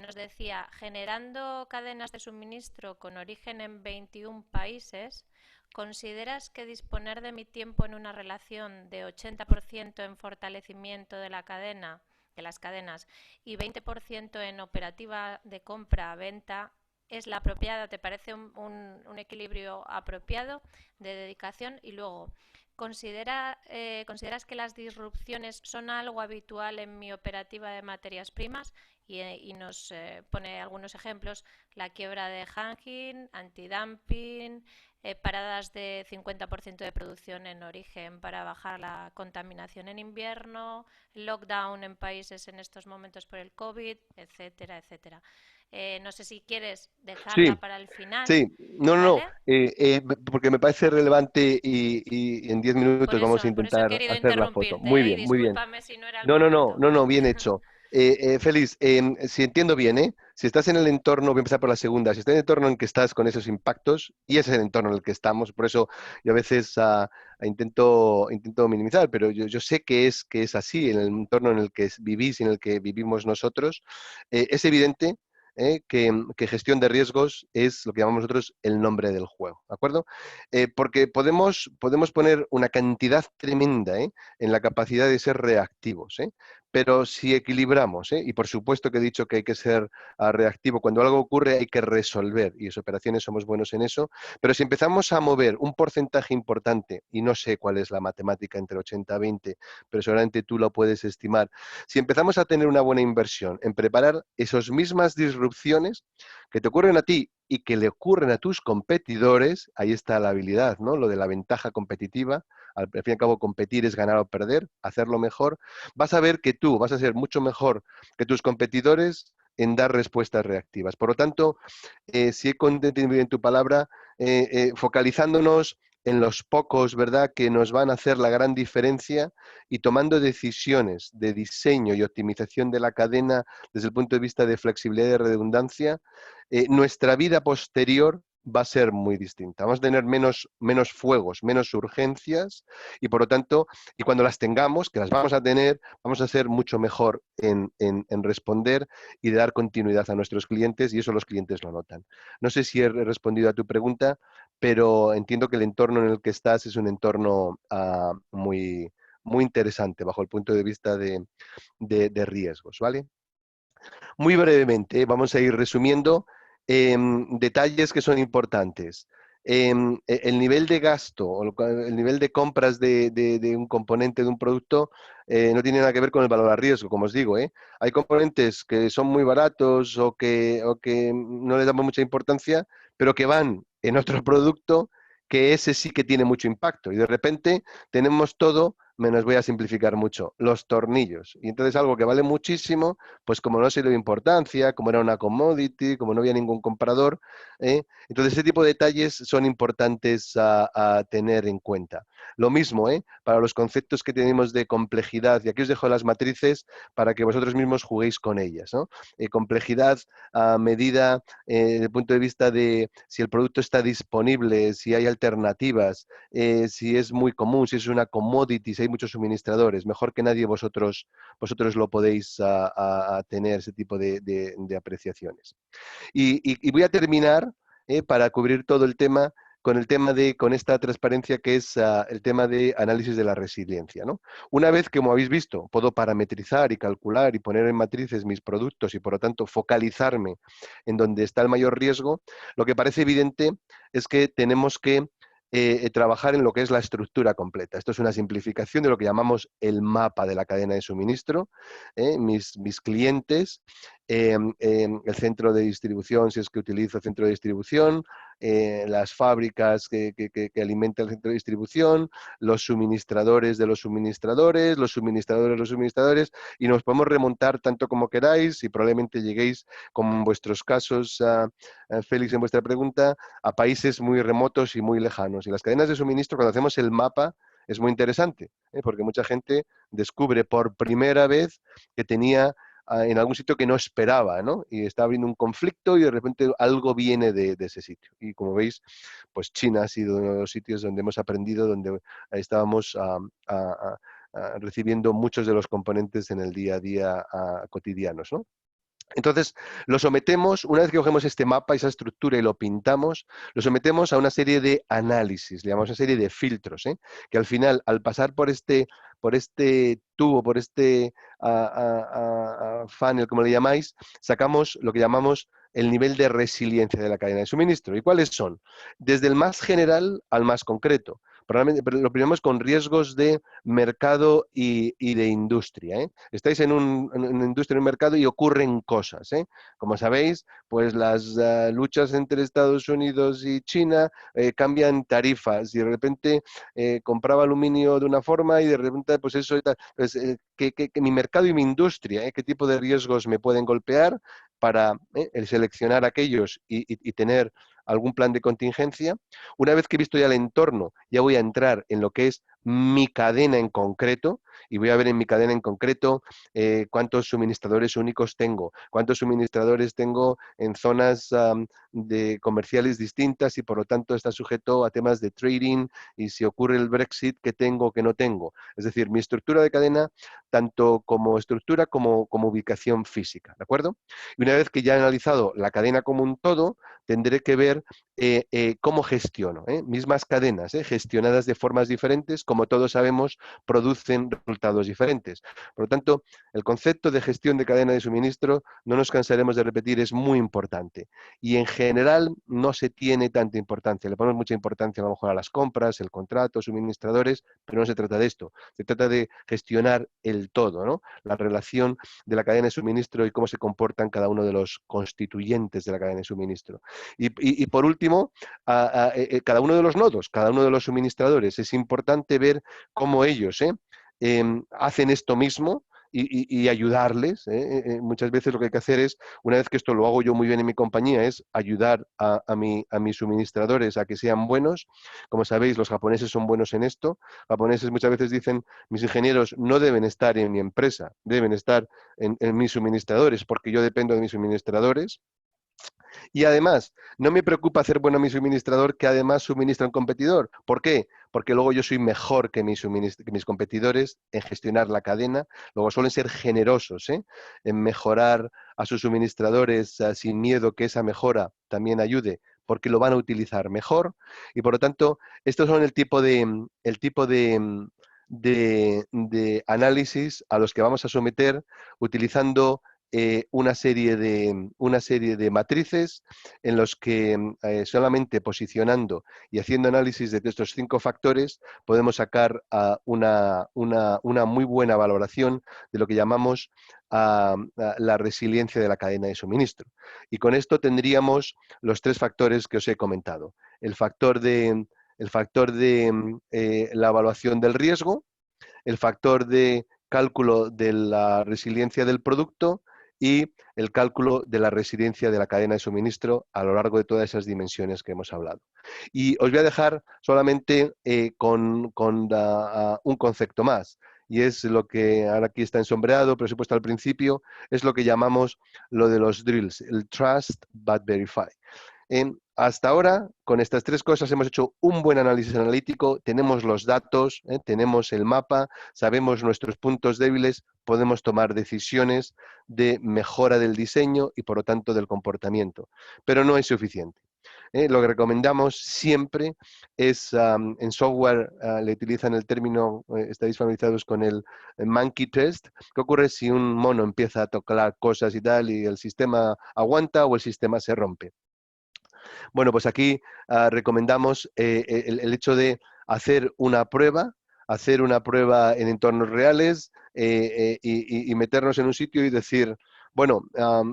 A: Nos decía, generando cadenas de suministro con origen en 21 países, ¿consideras que disponer de mi tiempo en una relación de 80% en fortalecimiento de la cadena, de las cadenas, y 20% en operativa de compra-venta es la apropiada? ¿Te parece un equilibrio apropiado de dedicación? Y luego, ¿Consideras que las disrupciones son algo habitual en mi operativa de materias primas? Y nos pone algunos ejemplos: la quiebra de Hanjin, antidumping, paradas de 50% de producción en origen para bajar la contaminación en invierno, lockdown en países en estos momentos por el COVID, etcétera, etcétera. No sé si quieres
B: Sí,
A: dejarla para el final,
B: sí, no, no, no,
A: ¿vale?
B: porque me parece relevante y en 10 minutos vamos a
A: Por eso he
B: intentar
A: querido
B: hacer la foto.
A: interrumpirte,
B: Muy
A: ¿eh? Y
B: bien, muy bien.
A: discúlpame si no era el
B: No, no, no,
A: momento.
B: no, no, bien hecho. Félix, si entiendo bien, si estás en el entorno, voy a empezar por la segunda, si estás en el entorno en que estás con esos impactos, y ese es el entorno en el que estamos, por eso yo a veces intento minimizar, pero yo sé que es así, en el entorno en el que vivís y en el que vivimos nosotros, es evidente que gestión de riesgos es lo que llamamos nosotros el nombre del juego, ¿de acuerdo? Porque podemos poner una cantidad tremenda, en la capacidad de ser reactivos, pero si equilibramos, y por supuesto que he dicho que hay que ser reactivo, cuando algo ocurre hay que resolver, y en operaciones somos buenos en eso, pero si empezamos a mover un porcentaje importante, y no sé cuál es la matemática entre 80 y 20, pero seguramente tú lo puedes estimar, si empezamos a tener una buena inversión en preparar esas mismas disrupciones que te ocurren a ti y que le ocurren a tus competidores, ahí está la habilidad, ¿no? Lo de la ventaja competitiva. Al fin y al cabo, competir es ganar o perder, hacerlo mejor. Vas a ver que tú vas a ser mucho mejor que tus competidores en dar respuestas reactivas. Por lo tanto, si he entendido bien tu palabra, focalizándonos en los pocos, ¿verdad?, que nos van a hacer la gran diferencia y tomando decisiones de diseño y optimización de la cadena desde el punto de vista de flexibilidad y redundancia, nuestra vida posterior va a ser muy distinta. Vamos a tener menos fuegos, menos urgencias y por lo tanto, y cuando las tengamos, que las vamos a tener, vamos a ser mucho mejor en responder y de dar continuidad a nuestros clientes y eso los clientes lo notan. No sé si he respondido a tu pregunta, pero entiendo que el entorno en el que estás es un entorno muy interesante bajo el punto de vista de riesgos, ¿vale? Muy brevemente, vamos a ir resumiendo detalles que son importantes. El nivel de gasto o el nivel de compras de un componente de un producto no tiene nada que ver con el valor a riesgo, como os digo. Hay componentes que son muy baratos o que no les damos mucha importancia, pero que van en otro producto que ese sí que tiene mucho impacto. Y de repente tenemos todo, menos voy a simplificar mucho, los tornillos. Y entonces algo que vale muchísimo pues como no se le dio importancia, como era una commodity, como no había ningún comprador, entonces ese tipo de detalles son importantes a tener en cuenta. Lo mismo, para los conceptos que tenemos de complejidad, y aquí os dejo las matrices para que vosotros mismos juguéis con ellas, ¿no? Complejidad a medida desde el punto de vista de si el producto está disponible, si hay alternativas, si es muy común, si es una commodity, si hay muchos suministradores, mejor que nadie vosotros lo podéis a tener ese tipo de apreciaciones. Y voy a terminar para cubrir todo el tema con el tema con esta transparencia que es el tema de análisis de la resiliencia, ¿no? Una vez que, como habéis visto, puedo parametrizar y calcular y poner en matrices mis productos y, por lo tanto, focalizarme en donde está el mayor riesgo, lo que parece evidente es que tenemos que trabajar en lo que es la estructura completa. Esto es una simplificación de lo que llamamos el mapa de la cadena de suministro. Mis clientes, el centro de distribución, si es que utilizo centro de distribución, las fábricas que alimentan el centro de distribución, los suministradores de los suministradores, los suministradores de los suministradores, y nos podemos remontar tanto como queráis y probablemente lleguéis, como en vuestros casos, Félix, en vuestra pregunta, a países muy remotos y muy lejanos. Y las cadenas de suministro, cuando hacemos el mapa, es muy interesante, porque mucha gente descubre por primera vez que tenía en algún sitio que no esperaba, ¿no? Y está abriendo un conflicto y de repente algo viene de ese sitio. Y como veis, pues China ha sido uno de los sitios donde hemos aprendido, donde estábamos recibiendo muchos de los componentes en el día a día cotidianos, ¿no? Entonces, lo sometemos, una vez que cogemos este mapa, esa estructura y lo pintamos, lo sometemos a una serie de análisis, le llamamos una serie de filtros, que al final, al pasar por este tubo, por este funnel, como le llamáis, sacamos lo que llamamos el nivel de resiliencia de la cadena de suministro. ¿Y cuáles son? Desde el más general al más concreto. Probablemente, pero lo primero es con riesgos de mercado y de industria, ¿eh? Estáis en una industria, en un mercado y ocurren cosas, ¿eh? Como sabéis, pues las luchas entre Estados Unidos y China cambian tarifas y de repente compraba aluminio de una forma y de repente, pues eso y tal. Pues, que mi mercado y mi industria, qué tipo de riesgos me pueden golpear para el seleccionar aquellos y tener algún plan de contingencia. Una vez que he visto ya el entorno, ya voy a entrar en lo que es mi cadena en concreto y voy a ver en mi cadena en concreto cuántos suministradores únicos tengo, cuántos suministradores tengo en zonas de comerciales distintas y por lo tanto está sujeto a temas de trading y si ocurre el Brexit, qué tengo, qué no tengo. Es decir, mi estructura de cadena, tanto como estructura como ubicación física, ¿de acuerdo? Y una vez que ya he analizado la cadena como un todo, tendré que ver cómo gestiono. Mismas cadenas, gestionadas de formas diferentes, como todos sabemos, producen resultados diferentes. Por lo tanto, el concepto de gestión de cadena de suministro, no nos cansaremos de repetir, es muy importante. Y en general no se tiene tanta importancia. Le ponemos mucha importancia a lo mejor a las compras, el contrato, suministradores, pero no se trata de esto. Se trata de gestionar el todo, ¿no? La relación de la cadena de suministro y cómo se comportan cada uno de los constituyentes de la cadena de suministro. Y por último, cada uno de los nodos, cada uno de los suministradores, es importante ver cómo ellos hacen esto mismo y ayudarles. Muchas veces lo que hay que hacer es, una vez que esto lo hago yo muy bien en mi compañía, es ayudar a mis suministradores a que sean buenos. Como sabéis, los japoneses son buenos en esto. Japoneses muchas veces dicen, mis ingenieros no deben estar en mi empresa, deben estar en mis suministradores, porque yo dependo de mis suministradores. Y además, no me preocupa hacer bueno a mi suministrador que además suministra un competidor. ¿Por qué? Porque luego yo soy mejor que mis competidores en gestionar la cadena. Luego suelen ser generosos en mejorar a sus suministradores sin miedo que esa mejora también ayude, porque lo van a utilizar mejor. Y por lo tanto, estos son el tipo de análisis a los que vamos a someter utilizando una serie de matrices en los que solamente posicionando y haciendo análisis de estos 5 factores podemos sacar una muy buena valoración de lo que llamamos la resiliencia de la cadena de suministro. Y con esto tendríamos los 3 factores que os he comentado. El factor de la evaluación del riesgo, el factor de cálculo de la resiliencia del producto y el cálculo de la resiliencia de la cadena de suministro a lo largo de todas esas dimensiones que hemos hablado. Y os voy a dejar solamente con un concepto más, y es lo que ahora aquí está ensombreado, pero supuesto al principio, es lo que llamamos lo de los drills, el trust but verify. Hasta ahora, con estas 3 cosas hemos hecho un buen análisis analítico, tenemos los datos, tenemos el mapa, sabemos nuestros puntos débiles, podemos tomar decisiones de mejora del diseño y por lo tanto del comportamiento, pero no es suficiente. Lo que recomendamos siempre es, en software le utilizan el término, estáis familiarizados con el monkey test. ¿Qué ocurre si un mono empieza a tocar cosas y tal y el sistema aguanta o el sistema se rompe? Bueno, pues aquí recomendamos el hecho de hacer una prueba en entornos reales y meternos en un sitio y decir, bueno,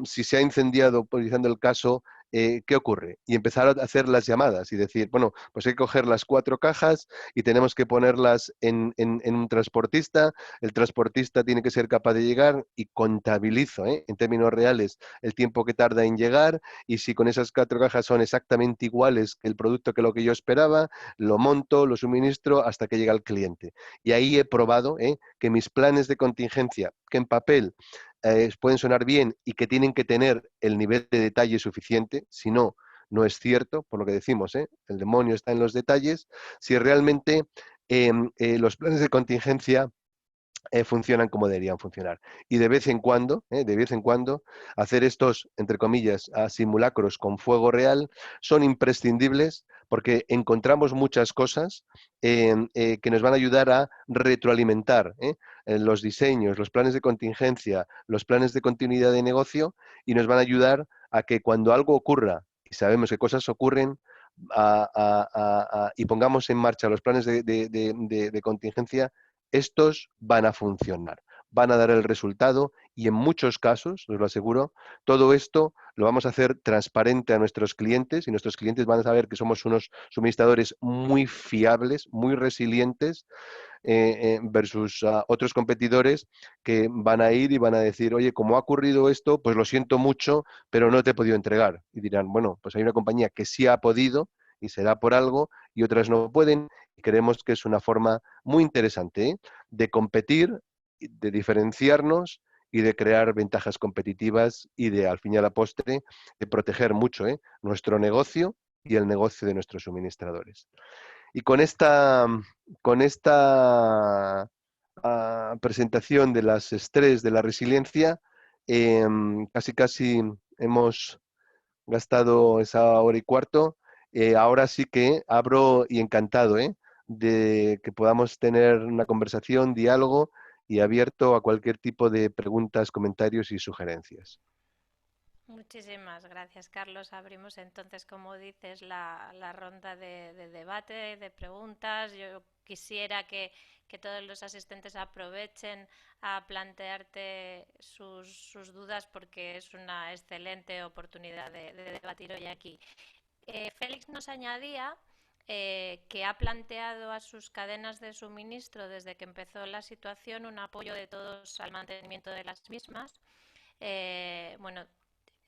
B: si se ha incendiado, utilizando el caso, ¿qué ocurre? Y empezar a hacer las llamadas y decir, bueno, pues hay que coger las 4 cajas y tenemos que ponerlas en un transportista. El transportista tiene que ser capaz de llegar y contabilizo en términos reales el tiempo que tarda en llegar y si con esas 4 cajas son exactamente iguales que el producto que lo que yo esperaba, lo monto, lo suministro hasta que llega al cliente. Y ahí he probado que mis planes de contingencia, que en papel pueden sonar bien y que tienen que tener el nivel de detalle suficiente, si no, no es cierto, por lo que decimos, el demonio está en los detalles, si realmente los planes de contingencia funcionan como deberían funcionar. Y de vez en cuando, hacer estos, entre comillas, simulacros con fuego real son imprescindibles porque encontramos muchas cosas que nos van a ayudar a retroalimentar los diseños, los planes de contingencia, los planes de continuidad de negocio y nos van a ayudar a que cuando algo ocurra, y sabemos que cosas ocurren, y pongamos en marcha los planes de contingencia, estos van a funcionar, van a dar el resultado y en muchos casos, os lo aseguro, todo esto lo vamos a hacer transparente a nuestros clientes y nuestros clientes van a saber que somos unos suministradores muy fiables, muy resilientes versus otros competidores que van a ir y van a decir, oye, como ha ocurrido esto, pues lo siento mucho, pero no te he podido entregar. Y dirán, bueno, pues hay una compañía que sí ha podido y será por algo y otras no pueden. Y creemos que es una forma muy interesante de competir, de diferenciarnos y de crear ventajas competitivas y de, al fin y a la postre, de proteger mucho nuestro negocio y el negocio de nuestros suministradores. Y con esta presentación de las estrés, de la resiliencia, casi casi hemos gastado esa hora y cuarto. Ahora sí que abro y encantado de que podamos tener una conversación, diálogo y abierto a cualquier tipo de preguntas, comentarios y sugerencias.
A: Muchísimas gracias, Carlos. Abrimos entonces, como dices, la ronda de debate, de preguntas. Yo quisiera que todos los asistentes aprovechen a plantearte sus dudas porque es una excelente oportunidad de debatir hoy aquí. Félix nos añadía que ha planteado a sus cadenas de suministro desde que empezó la situación un apoyo de todos al mantenimiento de las mismas. Bueno,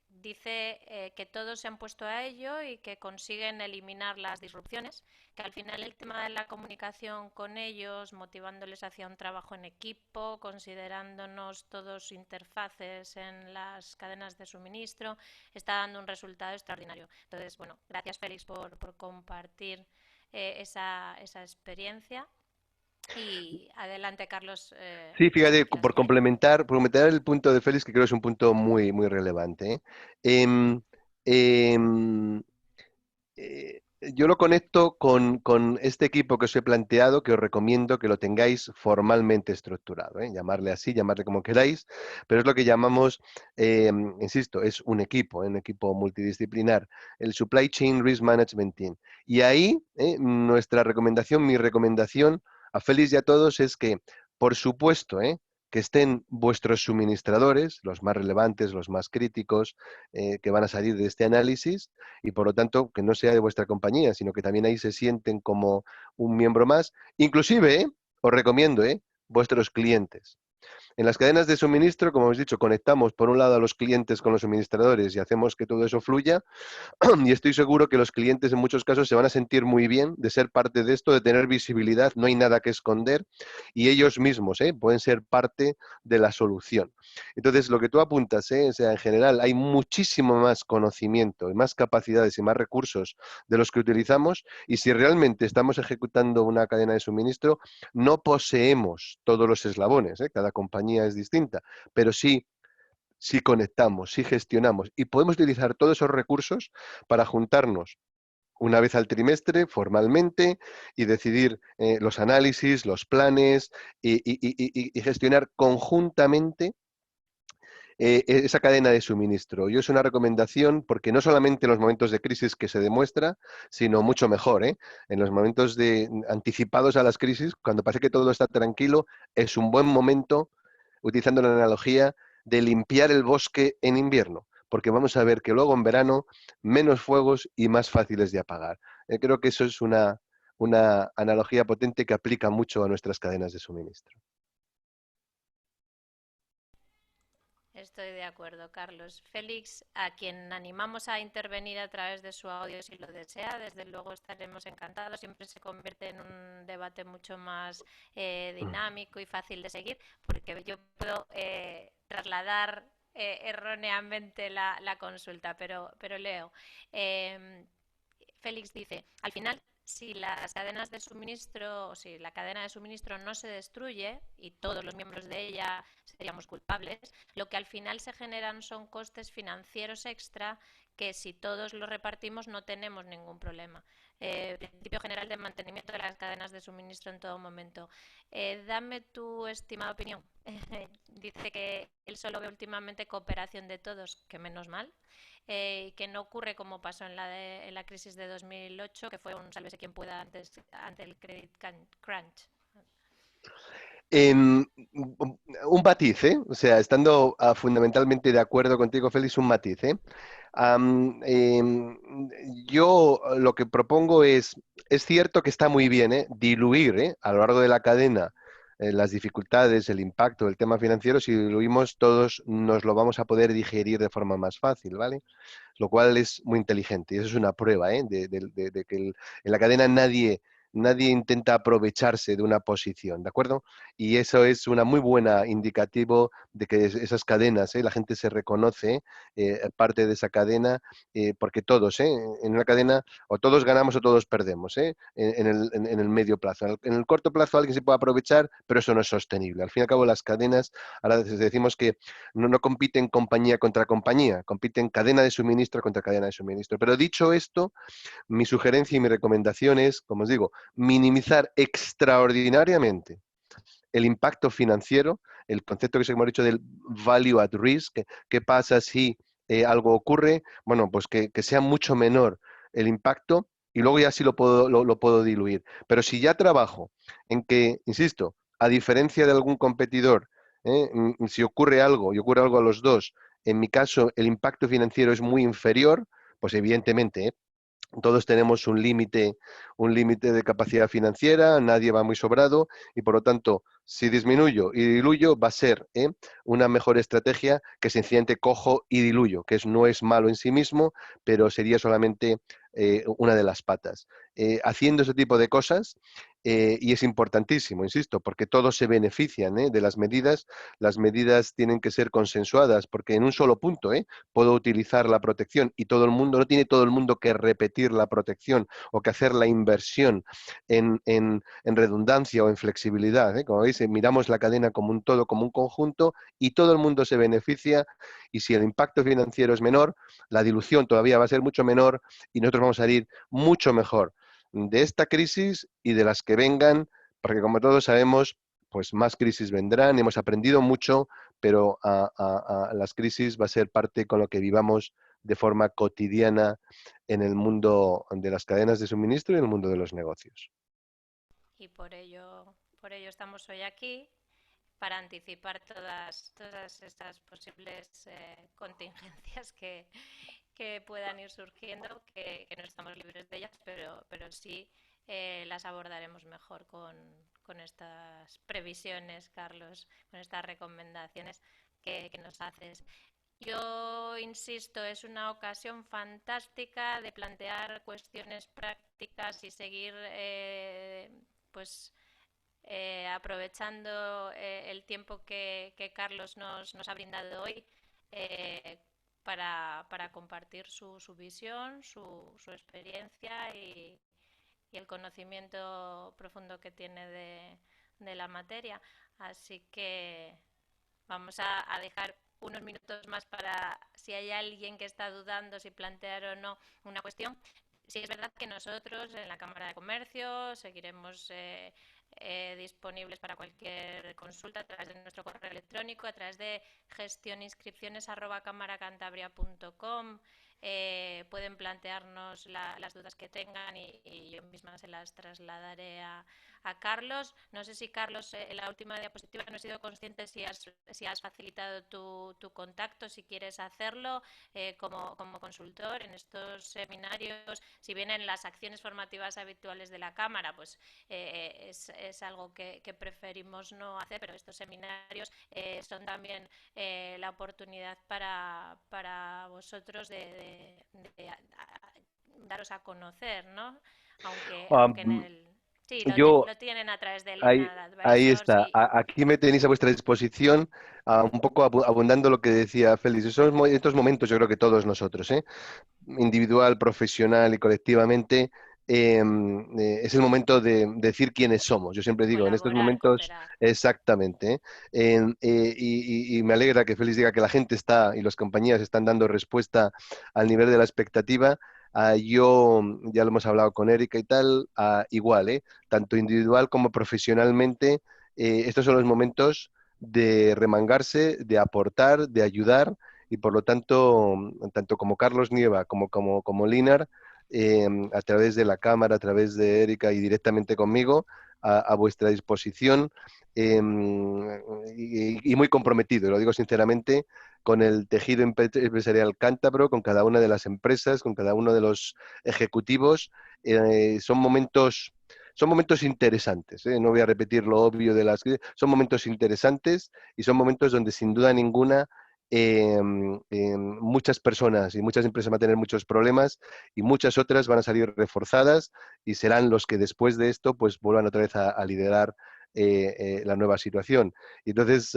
A: dice que todos se han puesto a ello y que consiguen eliminar las disrupciones, que al final el tema de la comunicación con ellos, motivándoles hacia un trabajo en equipo, considerándonos todos interfaces en las cadenas de suministro, está dando un resultado extraordinario. Entonces, bueno, gracias Félix por compartir esa experiencia. Y adelante, Carlos,
B: Sí, fíjate,
A: cuando quieras.
B: por complementar el punto de Félix, que creo que es un punto muy, muy relevante. Em, em, yo lo conecto con este equipo que os he planteado, que os recomiendo que lo tengáis formalmente estructurado, llamarle así, llamarle como queráis, pero es lo que llamamos, insisto, es un equipo multidisciplinar, el Supply Chain Risk Management Team. Y ahí, nuestra recomendación, mi recomendación a Félix y a todos es que, por supuesto, que estén vuestros suministradores, los más relevantes, los más críticos, que van a salir de este análisis, y por lo tanto que no sea de vuestra compañía, sino que también ahí se sienten como un miembro más. Inclusive, os recomiendo, vuestros clientes. En las cadenas de suministro, como hemos dicho, conectamos por un lado a los clientes con los suministradores y hacemos que todo eso fluya. Y estoy seguro que los clientes en muchos casos se van a sentir muy bien de ser parte de esto, de tener visibilidad, no hay nada que esconder y ellos mismos pueden ser parte de la solución. Entonces, lo que tú apuntas, o sea, en general hay muchísimo más conocimiento y más capacidades y más recursos de los que utilizamos y si realmente estamos ejecutando una cadena de suministro, no poseemos todos los eslabones, cada compañía es distinta, pero sí si conectamos, si gestionamos y podemos utilizar todos esos recursos para juntarnos una vez al trimestre formalmente y decidir los análisis, los planes y gestionar conjuntamente esa cadena de suministro. Yo es una recomendación porque no solamente en los momentos de crisis que se demuestra, sino mucho mejor, en los momentos anticipados a las crisis, cuando parece que todo está tranquilo, es un buen momento, utilizando la analogía, de limpiar el bosque en invierno, porque vamos a ver que luego en verano menos fuegos y más fáciles de apagar. Creo que eso es una analogía potente que aplica mucho a nuestras cadenas de suministro.
A: Estoy de acuerdo, Carlos. Félix, a quien animamos a intervenir a través de su audio si lo desea, desde luego estaremos encantados. Siempre se convierte en un debate mucho más dinámico y fácil de seguir, porque yo puedo trasladar erróneamente la consulta, pero leo. Félix dice, al final, si las cadenas de suministro o si la cadena de suministro no se destruye y todos los miembros de ella seríamos culpables, lo que al final se generan son costes financieros extra que si todos los repartimos no tenemos ningún problema. principio general de mantenimiento de las cadenas de suministro en todo momento. Dame tu estimada opinión. Dice que él solo ve últimamente cooperación de todos, que menos mal, que no ocurre como pasó en la crisis de 2008, que fue un sálvese quien pueda ante el credit crunch.
B: Em, un matiz, ¿eh? O sea, estando fundamentalmente de acuerdo contigo, Félix, un matiz, ¿eh? Am, em, yo lo que propongo es cierto que está muy bien, ¿eh? Diluir, ¿eh? A lo largo de la cadena las dificultades, el impacto del tema financiero, si diluimos todos nos lo vamos a poder digerir de forma más fácil, ¿vale? Lo cual es muy inteligente. Y eso es una prueba, ¿eh? De que en la cadena nadie intenta aprovecharse de una posición, ¿de acuerdo? Y eso es una muy buena indicativo de que esas cadenas, la gente se reconoce parte de esa cadena, porque todos, en una cadena, o todos ganamos o todos perdemos, en el medio plazo. En el corto plazo alguien se puede aprovechar, pero eso no es sostenible. Al fin y al cabo, las cadenas, ahora decimos que no compiten compañía contra compañía, compiten cadena de suministro contra cadena de suministro. Pero dicho esto, mi sugerencia y mi recomendación es, como os digo, minimizar extraordinariamente el impacto financiero, el concepto que hemos dicho del value at risk. ¿Qué pasa si algo ocurre? Bueno, pues que sea mucho menor el impacto y luego ya sí lo puedo diluir. Pero si ya trabajo en que, insisto, a diferencia de algún competidor, si ocurre algo y ocurre algo a los dos, en mi caso el impacto financiero es muy inferior, pues evidentemente, todos tenemos un límite de capacidad financiera, nadie va muy sobrado y por lo tanto, si disminuyo y diluyo, va a ser una mejor estrategia que sencillamente cojo y diluyo, que no es malo en sí mismo, pero sería solamente una de las patas. Haciendo ese tipo de cosas, y es importantísimo, insisto, porque todos se benefician de las medidas tienen que ser consensuadas, porque en un solo punto puedo utilizar la protección y todo el mundo, no tiene todo el mundo que repetir la protección o que hacer la inversión en redundancia o en flexibilidad. Como veis, miramos la cadena como un todo, como un conjunto y todo el mundo se beneficia y si el impacto financiero es menor, la dilución todavía va a ser mucho menor y nosotros vamos a ir mucho mejor de esta crisis y de las que vengan, porque como todos sabemos, pues más crisis vendrán, hemos aprendido mucho, pero a las crisis va a ser parte con lo que vivamos de forma cotidiana en el mundo de las cadenas de suministro y en el mundo de los negocios.
A: Y por ello estamos hoy aquí, para anticipar todas estas posibles contingencias que puedan ir surgiendo, que no estamos libres de ellas, pero sí las abordaremos mejor con estas previsiones, Carlos, con estas recomendaciones que nos haces. Yo insisto, es una ocasión fantástica de plantear cuestiones prácticas y seguir pues aprovechando el tiempo que Carlos nos ha brindado hoy eh, para compartir su visión, su experiencia y el conocimiento profundo que tiene de la materia. Así que vamos a dejar unos minutos más para si hay alguien que está dudando si plantear o no una cuestión. Sí, es verdad que nosotros en la Cámara de Comercio seguiremos disponibles para cualquier consulta a través de nuestro correo electrónico, a través de gestioninscripciones@cámaracantabria.com. Pueden plantearnos las dudas que tengan y yo misma se las trasladaré a Carlos. No sé si, Carlos, en la última diapositiva no he sido consciente si has facilitado tu contacto, si quieres hacerlo como consultor en estos seminarios. Si bien en las acciones formativas habituales de la Cámara, pues es algo que preferimos no hacer, pero estos seminarios son también la oportunidad para vosotros de daros a conocer, ¿no? Aunque en
B: Um,
A: el... Sí,
B: yo
A: lo tienen a través de
B: Ahí,
A: Lean
B: ahí
A: Advisors
B: está.
A: y...
B: Aquí me tenéis a vuestra disposición, un poco abundando lo que decía Félix. Estos momentos yo creo que todos nosotros, individual, profesional y colectivamente, es el momento de decir quiénes somos. Yo siempre digo, en estos
A: Colaborar,
B: momentos,
A: cooperar.
B: exactamente, ¿eh? Y me alegra que Félix diga que la gente está y las compañías están dando respuesta al nivel de la expectativa. Yo, ya lo hemos hablado con Erika y tal, igual, tanto individual como profesionalmente, estos son los momentos de remangarse, de aportar, de ayudar, y por lo tanto, tanto como Carlos Nieva como Linar, a través de la cámara, a través de Erika y directamente conmigo, a vuestra disposición, y muy comprometido, lo digo sinceramente, con el tejido empresarial cántabro, con cada una de las empresas, con cada uno de los ejecutivos. Son momentos interesantes, ¿eh? No voy a repetir lo obvio de las... Son momentos interesantes y son momentos donde sin duda ninguna muchas personas y muchas empresas van a tener muchos problemas y muchas otras van a salir reforzadas y serán los que después de esto pues vuelvan otra vez a liderar la nueva situación. Y entonces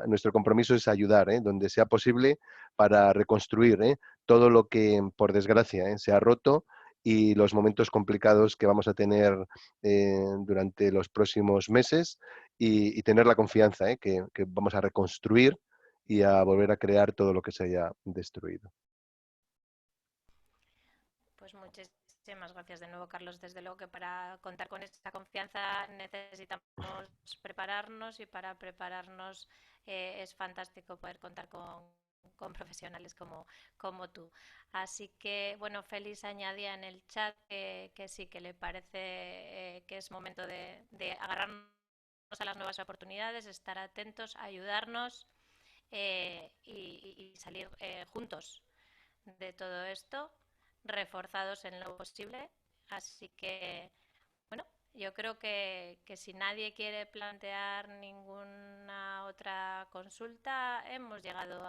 B: nuestro compromiso es ayudar, donde sea posible, para reconstruir todo lo que por desgracia se ha roto y los momentos complicados que vamos a tener durante los próximos meses, y tener la confianza que vamos a reconstruir y a volver a crear todo lo que se haya destruido.
A: Pues muchísimas gracias de nuevo, Carlos. Desde luego que para contar con esta confianza necesitamos prepararnos, y para prepararnos es fantástico poder contar con profesionales como tú. Así que, bueno, Félix añadía en el chat que sí, que le parece que es momento de agarrarnos a las nuevas oportunidades, estar atentos, ayudarnos y salir juntos de todo esto, reforzados en lo posible. Así que, bueno, yo creo que si nadie quiere plantear ninguna otra consulta, hemos llegado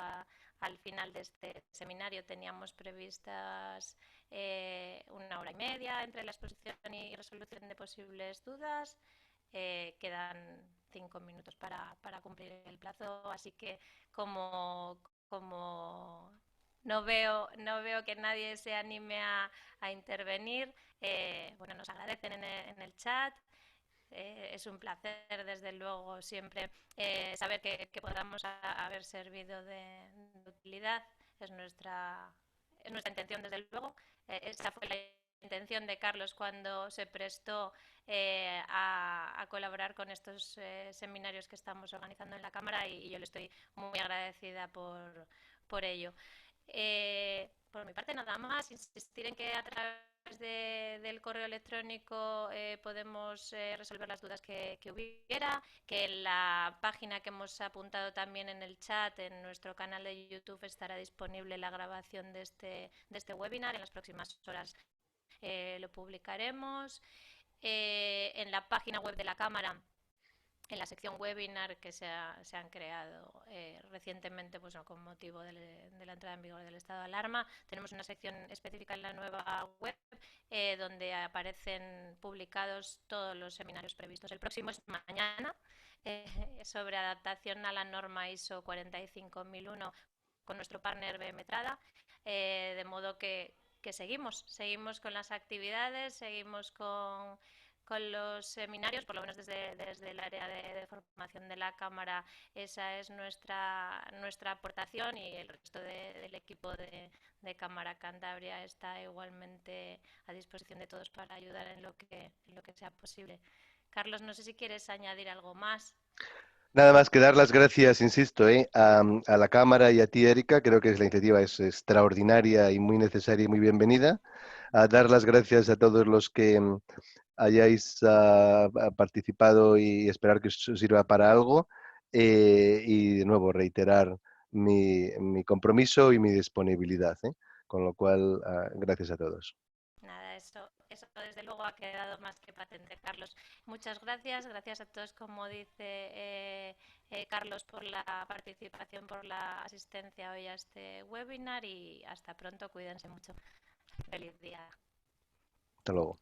A: al final de este seminario. Teníamos previstas 1 hora y media entre la exposición y resolución de posibles dudas. Quedan 5 minutos para cumplir el plazo, así que como no veo que nadie se anime a intervenir. Bueno, nos agradecen en el chat. Es un placer, desde luego, siempre saber que podamos haber servido de utilidad. Es nuestra intención, desde luego. Esa fue la intención de Carlos cuando se prestó a colaborar con estos seminarios que estamos organizando en la Cámara, y yo le estoy muy agradecida por ello. Por mi parte, nada más, insistir en que a través del correo electrónico podemos resolver las dudas que hubiera, que en la página que hemos apuntado también en el chat, en nuestro canal de YouTube, estará disponible la grabación de este webinar. En las próximas horas lo publicaremos. En la página web de la Cámara, en la sección webinar que se han creado recientemente, pues, no, con motivo de la entrada en vigor del estado de alarma, tenemos una sección específica en la nueva web donde aparecen publicados todos los seminarios previstos. El próximo es mañana, sobre adaptación a la norma ISO 45001 con nuestro partner BM Trada, de modo que seguimos con las actividades, seguimos con los seminarios, por lo menos desde el área de formación de la Cámara. Esa es nuestra aportación, y el resto del equipo de Cámara Cantabria está igualmente a disposición de todos para ayudar en lo que sea posible. Carlos, no sé si quieres añadir algo más.
B: Nada más que dar las gracias, insisto, a la Cámara y a ti, Erika. Creo que la iniciativa es extraordinaria y muy necesaria y muy bienvenida. A dar las gracias a todos los que hayáis participado, y esperar que os sirva para algo. Y de nuevo reiterar mi compromiso y mi disponibilidad. Con lo cual, gracias a todos.
A: Nada, eso desde luego ha quedado más que patente, Carlos. Muchas gracias a todos, como dice Carlos, por la participación, por la asistencia hoy a este webinar, y hasta pronto. Cuídense mucho. Feliz día.
B: Hasta luego.